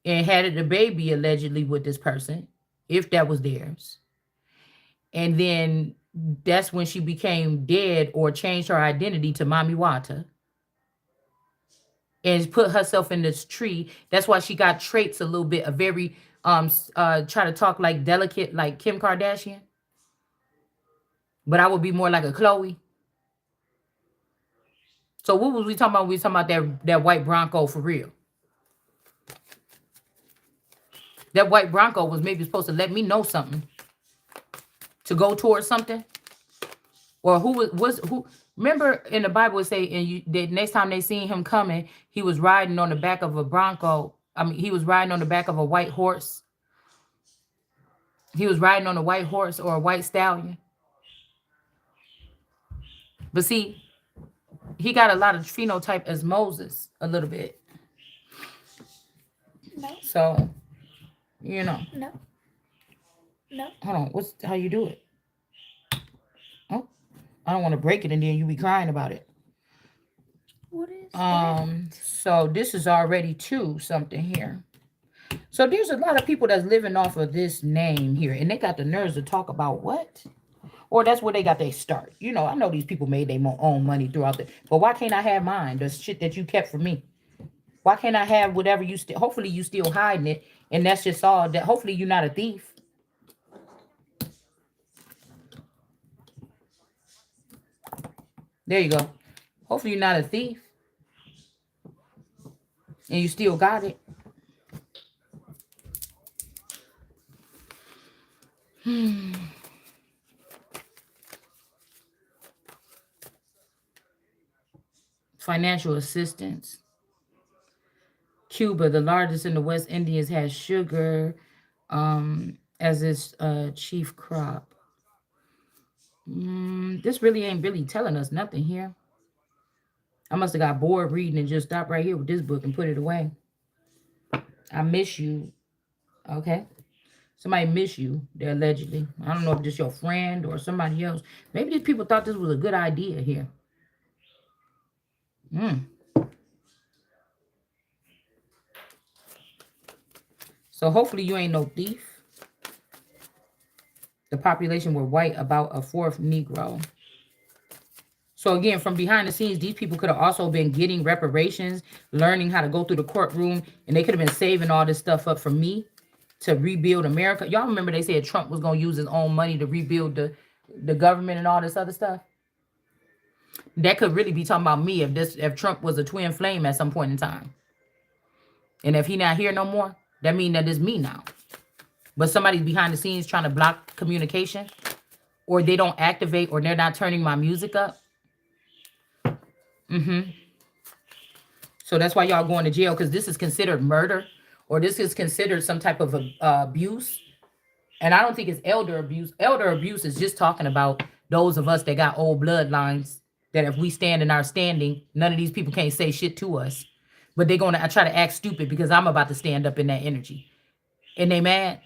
and had a baby allegedly with this person, if that was theirs. And then that's when she became dead or changed her identity to Mami Wata and put herself in this tree. That's why she got traits a little bit, a very try to talk like delicate like Kim Kardashian. But I would be more like a Chloe. So what was we talking about? We were talking about that white Bronco for real. That white Bronco was maybe supposed to let me know something. To go towards something. Or who remember in the Bible it say the next time they seen him coming, he was riding on the back of a Bronco. I mean, he was riding on the back of a white horse. He was riding on a white horse or a white stallion. But see, he got a lot of phenotype as Moses, a little bit. No. So, No. No. Hold on. What's how you do it? Oh, I don't want to break it and then you be crying about it. What is that? So this is already two something here. So there's a lot of people that's living off of this name here, and they got the nerves to talk about what? Or that's where they got their start. You know, I know these people made their own money throughout the, but why can't I have mine? The shit that you kept from me. Why can't I have whatever you still? Hopefully you still hiding it, and that's just all. That hopefully you're not a thief. There you go. Hopefully you're not a thief, and you still got it. Financial assistance. Cuba, the largest in the West Indies, has sugar as its chief crop. This really ain't really telling us nothing here. I must have got bored reading and just stopped right here with this book and put it away. I miss you. Okay. Somebody miss you, they're allegedly. I don't know if it's your friend or somebody else. Maybe these people thought this was a good idea here. So hopefully you ain't no thief. The population were white, about a fourth Negro. So again, from behind the scenes, these people could have also been getting reparations, learning how to go through the courtroom, and they could have been saving all this stuff up for me to rebuild America. Y'all remember they said Trump was going to use his own money to rebuild the government and all this other stuff? That could really be talking about me if Trump was a twin flame at some point in time. And if he not here no more, that means that it's me now. But somebody's behind the scenes trying to block communication, or they don't activate, or they're not turning my music up. So that's why y'all going to jail, because this is considered murder, or this is considered some type of abuse. And I don't think it's elder abuse. Elder abuse is just talking about those of us that got old bloodlines, that if we stand in our standing, none of these people can't say shit to us. But they're going to try to act stupid because I'm about to stand up in that energy. And they mad.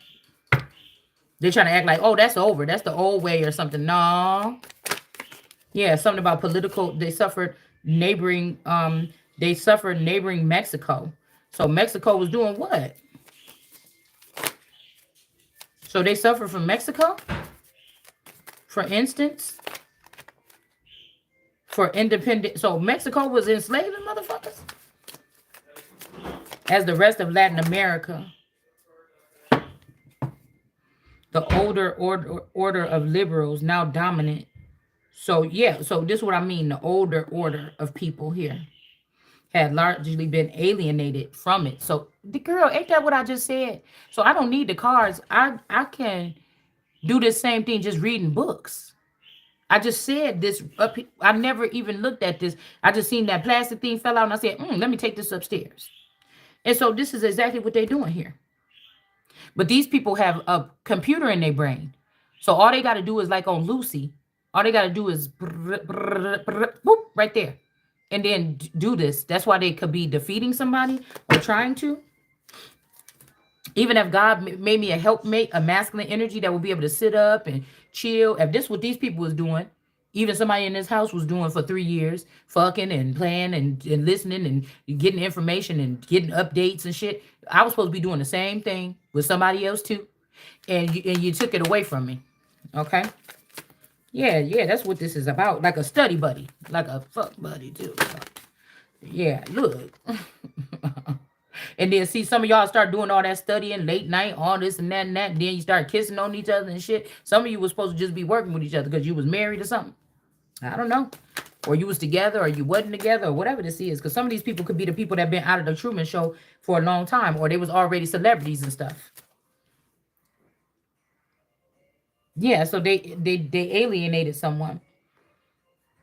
They're trying to act like, oh, that's over. That's the old way or something. No. Yeah, something about political. They suffered neighboring Mexico. So Mexico was doing what? So they suffered from Mexico, for instance, for independent. So Mexico was enslaving motherfuckers, as the rest of Latin America. The older order of liberals now dominant. So yeah, so this is what I mean. The older order of people here had largely been alienated from it. So the girl, ain't that what I just said? So I don't need the cards. I can do this same thing just reading books. I just said this up. I never even looked at this. I just seen that plastic thing fell out and I said, let me take this upstairs. And so this is exactly what they're doing here. But these people have a computer in their brain. So all they got to do is like on Lucy. All they got to do is boop, right there. And then do this. That's why they could be defeating somebody or trying to. Even if God made me a helpmate, a masculine energy that would be able to sit up and chill. If this is what these people was doing, even somebody in this house was doing for 3 years, fucking and playing and listening and getting information and getting updates and shit. I was supposed to be doing the same thing with somebody else too. And you took it away from me. Okay? Yeah, that's what this is about. Like a study buddy. Like a fuck buddy too. Yeah, look. And then see some of y'all start doing all that studying late night, all this and that and that. And then you start kissing on each other and shit. Some of you was supposed to just be working with each other because you was married or something. I don't know. Or you was together or you wasn't together or whatever this is. Because some of these people could be the people that been out of the Truman Show for a long time. Or they was already celebrities and stuff. Yeah, so they alienated someone.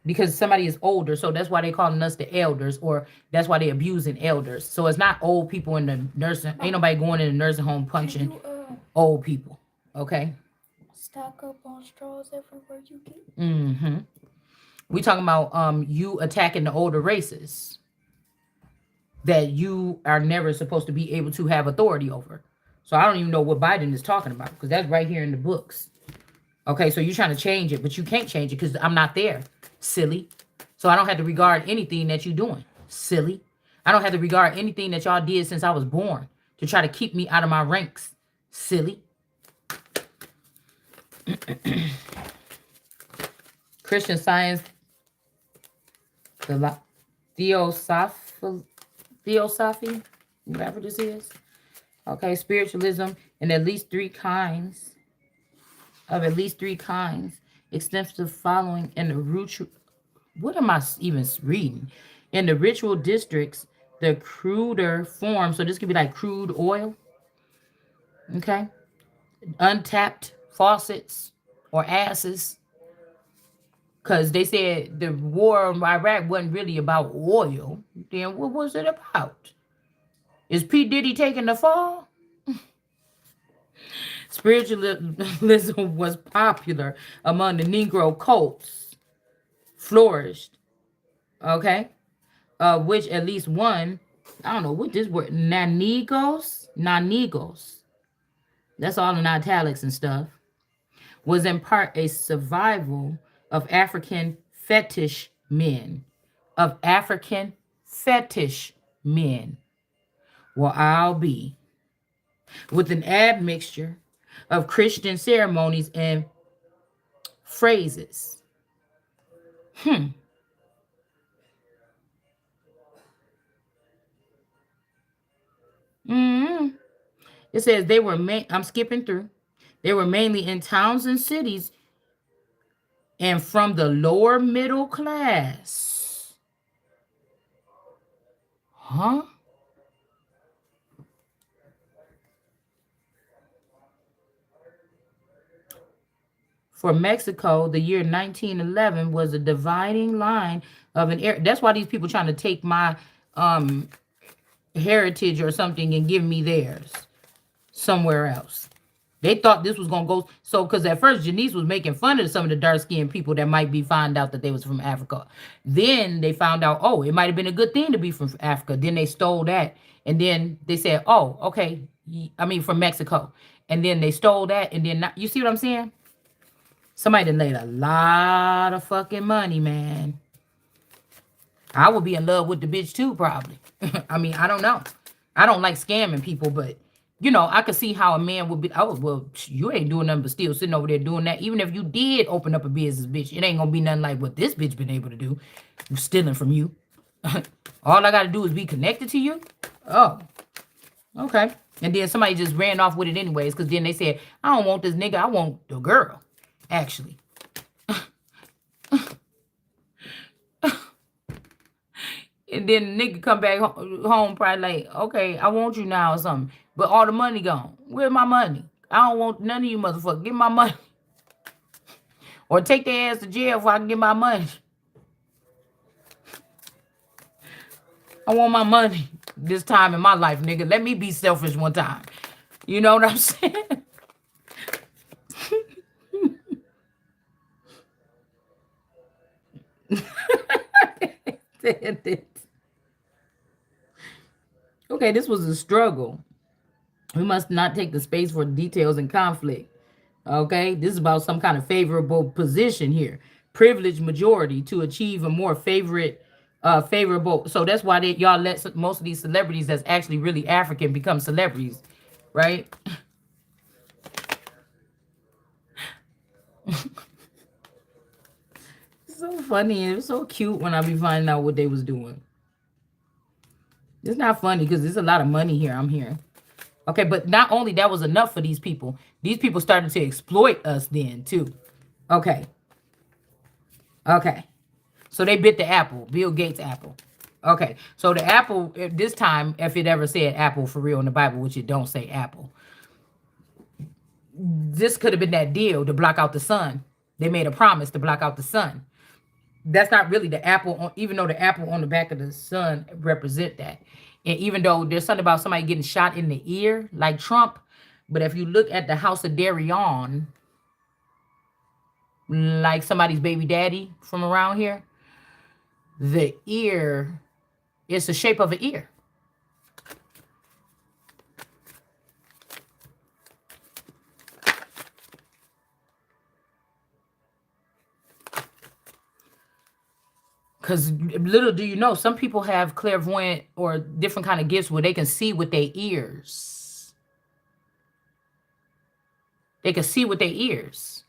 Because somebody is older. So that's why they calling us the elders. Or that's why they abusing elders. So it's not old people in the nursing. Ain't nobody going in the nursing home punching old people. Okay? Stock up on straws everywhere you get. Mm-hmm. We talking about you attacking the older races that you are never supposed to be able to have authority over. So I don't even know what Biden is talking about because that's right here in the books. Okay, so you're trying to change it, but you can't change it because I'm not there, silly. So I don't have to regard anything that you're doing, silly. I don't have to regard anything that y'all did since I was born to try to keep me out of my ranks, silly. Christian Science, the Theosophy, whatever this is. Okay, spiritualism in at least three kinds. Extensive following in the ritual. What am I even reading? In the ritual districts, the cruder form. So this could be like crude oil. Okay. Untapped faucets or asses. Because they said the war in Iraq wasn't really about oil. Then what was it about? Is P. Diddy taking the fall? Spiritualism was popular among the Negro cults. Flourished. Okay? Which at least one, I don't know what this word, nanigos. That's all in italics and stuff. Was in part a survival of African fetish men. Well, I'll be. With an admixture of Christian ceremonies and phrases. It says they were, I'm skipping through. They were mainly in towns and cities and from the lower middle class. Huh? For Mexico, the year 1911 was a dividing line of an era. That's why these people trying to take my heritage or something and give me theirs somewhere else. They thought this was gonna go so because at first Janice was making fun of some of the dark skinned people that might be find out that they was from Africa. Then they found out, oh, it might have been a good thing to be from Africa. Then they stole that, and then they said, oh, okay, I mean from Mexico, and then they stole that, and then you see what I'm saying? Somebody done laid a lot of fucking money, man. I would be in love with the bitch too, probably. I mean, I don't know. I don't like scamming people, but you know, I could see how a man would be. Oh, well, you ain't doing nothing but still sitting over there doing that. Even if you did open up a business, bitch, it ain't gonna be nothing like what this bitch been able to do. Stealing from you. All I gotta do is be connected to you. Oh, okay. And then somebody just ran off with it anyways, because then they said, I don't want this nigga, I want the girl, actually. And then the nigga come back home probably like, okay, I want you now or something. But all the money gone. Where's my money? I don't want none of you motherfuckers. Give my money. Or take their ass to jail if I can get my money. I want my money this time in my life, nigga. Let me be selfish one time. You know what I'm saying? Okay, this was a struggle. We must not take the space for details and conflict. Okay, this is about some kind of favorable position here. Privileged majority to achieve a more favorable. So that's why y'all let most of these celebrities that's actually really African become celebrities, right? So funny. It was so cute when I be finding out what they was doing. It's not funny because there's a lot of money here. I'm hearing. Okay, but not only that was enough for these people. These people started to exploit us then too. Okay. Okay. So they bit the apple. Bill Gates apple. Okay. So the apple, this time, if it ever said apple for real in the Bible, which it don't say apple, this could have been that deal to block out the sun. They made a promise to block out the sun. That's not really the apple, even though the apple on the back of the sun represent that. And even though there's something about somebody getting shot in the ear, like Trump, but if you look at the house of Darion, like somebody's baby daddy from around here, the ear is the shape of an ear. Because little do you know, some people have clairvoyant or different kind of gifts where they can see with their ears. They can see with their ears.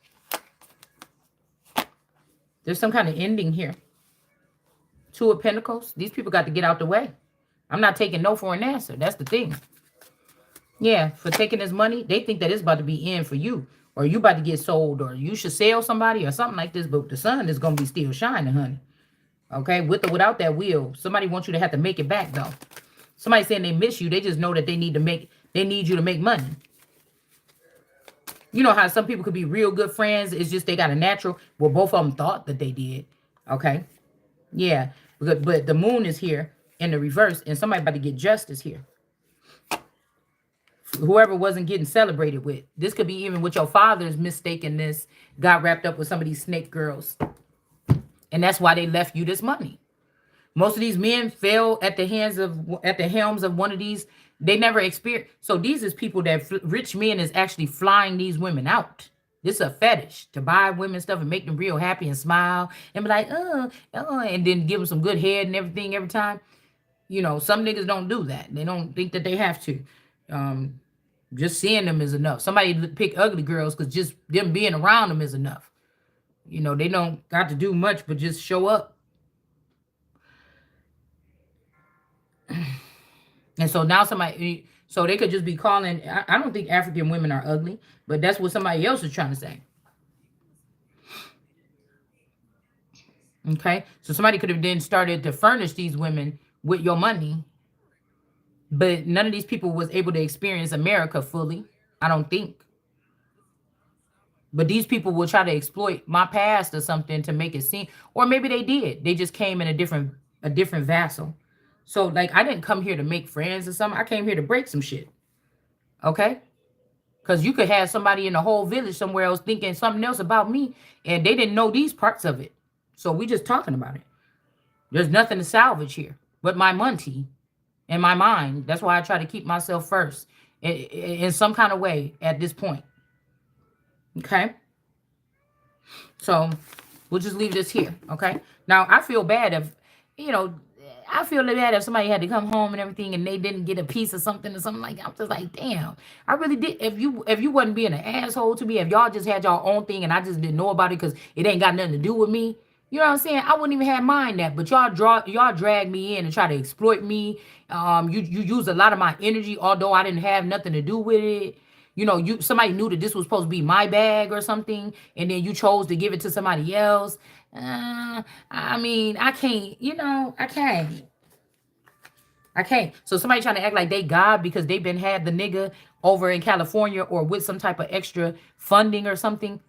There's some kind of ending here. Two of Pentacles. These people got to get out the way. I'm not taking no for an answer. That's the thing. Yeah, for taking this money, they think that it's about to be in for you. Or you about to get sold. Or you should sell somebody or something like this. But the sun is going to be still shining, honey. Okay, with or without that wheel. Somebody wants you to have to make it back, though. Somebody saying they miss you. They just know that they need you to make money. You know how some people could be real good friends. It's just they got a natural. Well, both of them thought that they did. Okay. Yeah. But the moon is here in the reverse. And somebody about to get justice here. Whoever wasn't getting celebrated with. This could be even with your father's mistakenness. Got wrapped up with some of these snake girls. And that's why they left you this money. Most of these men fell at the helms of one of these. They never experienced. So these is people that rich men is actually flying these women out. This is a fetish to buy women stuff and make them real happy and smile and be like, and then give them some good head and everything every time. You know, some niggas don't do that. They don't think that they have to. Just seeing them is enough. Somebody pick ugly girls because just them being around them is enough. You know, they don't got to do much but just show up. And so now somebody, so they could just be calling. I don't think African women are ugly, but that's what somebody else is trying to say. Okay, so somebody could have then started to furnish these women with your money, but none of these people was able to experience America fully. I don't think. But these people will try to exploit my past or something to make it seem, or maybe they did. They just came in a different vessel. So like I didn't come here to make friends or something. I came here to break some shit. Okay? Because you could have somebody in the whole village somewhere else thinking something else about me, and they didn't know these parts of it. So we just talking about it. There's nothing to salvage here but my money and my mind. That's why I try to keep myself first in some kind of way at this point. Okay? So we'll just leave this here. Okay? Now, I feel bad if, you know, I feel bad if somebody had to come home and everything and they didn't get a piece of something or something like that. I'm just like, damn, I really did. If you wasn't being an asshole to me, if y'all just had y'all own thing and I just didn't know about it because it ain't got nothing to do with me, you know what I'm saying? I wouldn't even have mind that. But y'all drag me in and try to exploit me. You use a lot of my energy, although I didn't have nothing to do with it. You know, somebody knew that this was supposed to be my bag or something, and then you chose to give it to somebody else. I mean, I can't, I can't. I can't. So somebody trying to act like they God because they've been had the nigga over in California or with some type of extra funding or something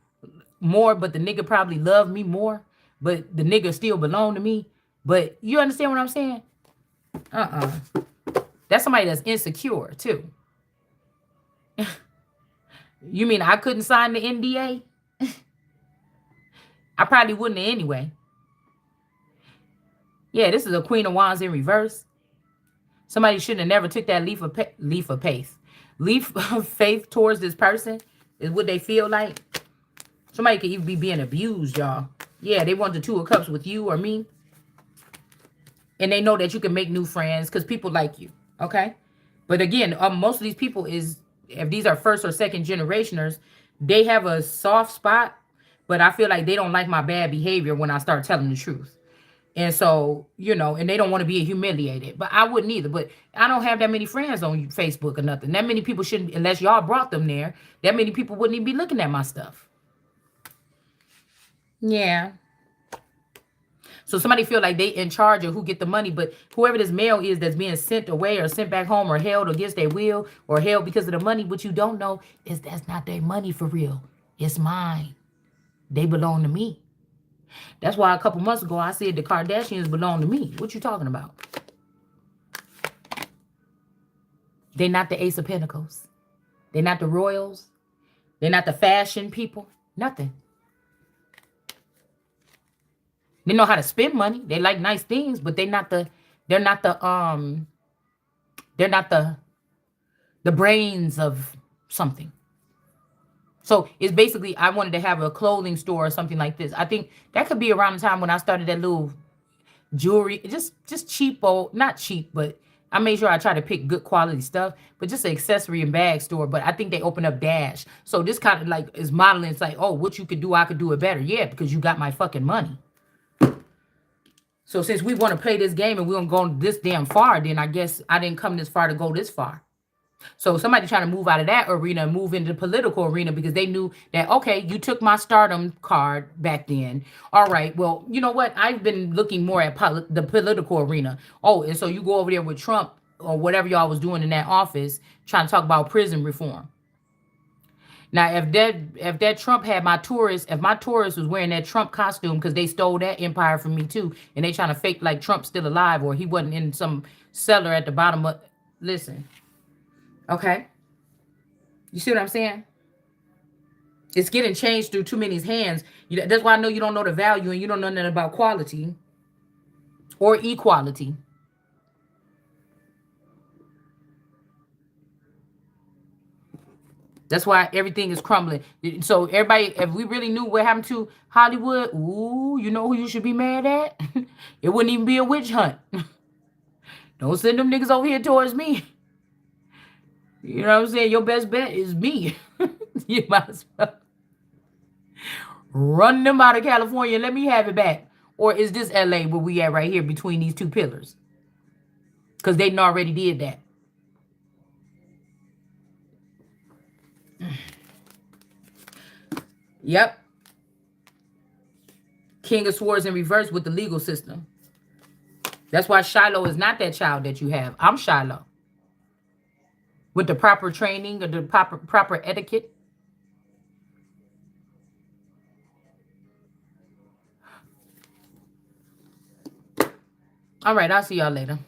more, but the nigga probably loved me more, but the nigga still belong to me. But you understand what I'm saying? That's somebody that's insecure too. You mean I couldn't sign the NDA? I probably wouldn't anyway. Yeah, this is a Queen of Wands in reverse. Somebody shouldn't have never took that leap of faith towards this person is what they feel like. Somebody could even be being abused, y'all. Yeah, they want the Two of Cups with you or me. And they know that you can make new friends because people like you, okay? But again, most of these people is, if these are first or second generationers, they have a soft spot, but I feel like they don't like my bad behavior when I start telling the truth. And so, and they don't want to be humiliated. But I wouldn't either. But I don't have that many friends on Facebook or nothing. That many people shouldn't, unless y'all brought them there, that many people wouldn't even be looking at my stuff. Yeah. So somebody feel like they in charge of who get the money, but whoever this male is that's being sent away or sent back home or held against their will or held because of the money, what you don't know is that's not their money for real. It's mine. They belong to me. That's why a couple months ago I said the Kardashians belong to me. What you talking about? They're not the Ace of Pentacles. They're not the royals. They're not the fashion people. Nothing. They know how to spend money. They like nice things, but they're not the brains of something. So it's basically, I wanted to have a clothing store or something like this. I think that could be around the time when I started that little jewelry, just cheapo, not cheap, but I made sure I try to pick good quality stuff, but just an accessory and bag store. But I think they open up Dash. So this kind of like is modeling. It's like, oh, what you could do, I could do it better. Yeah, because you got my fucking money. So since we want to play this game and we don't go this damn far, then I guess I didn't come this far to go this far. So somebody trying to move out of that arena and move into the political arena because they knew that, okay, you took my stardom card back then. All right, well, you know what? I've been looking more at the political arena. Oh, and so you go over there with Trump or whatever y'all was doing in that office trying to talk about prison reform. Now, if that Trump had my tourist, if my tourist was wearing that Trump costume because they stole that empire from me too, and they trying to fake like Trump's still alive or he wasn't in some cellar at the bottom of, listen, okay? You see what I'm saying? It's getting changed through too many hands. That's why I know you don't know the value and you don't know nothing about quality or equality. That's why everything is crumbling. So everybody, if we really knew what happened to Hollywood, ooh, you know who you should be mad at? It wouldn't even be a witch hunt. Don't send them niggas over here towards me. You know what I'm saying? Your best bet is me. You might as well run them out of California and let me have it back. Or is this LA where we at right here between these two pillars? Because they already did that. Yep. King of Swords in reverse with the legal system. That's why Shiloh is not that child that you have. I'm Shiloh. With the proper training or the proper etiquette. All right, I'll see y'all later.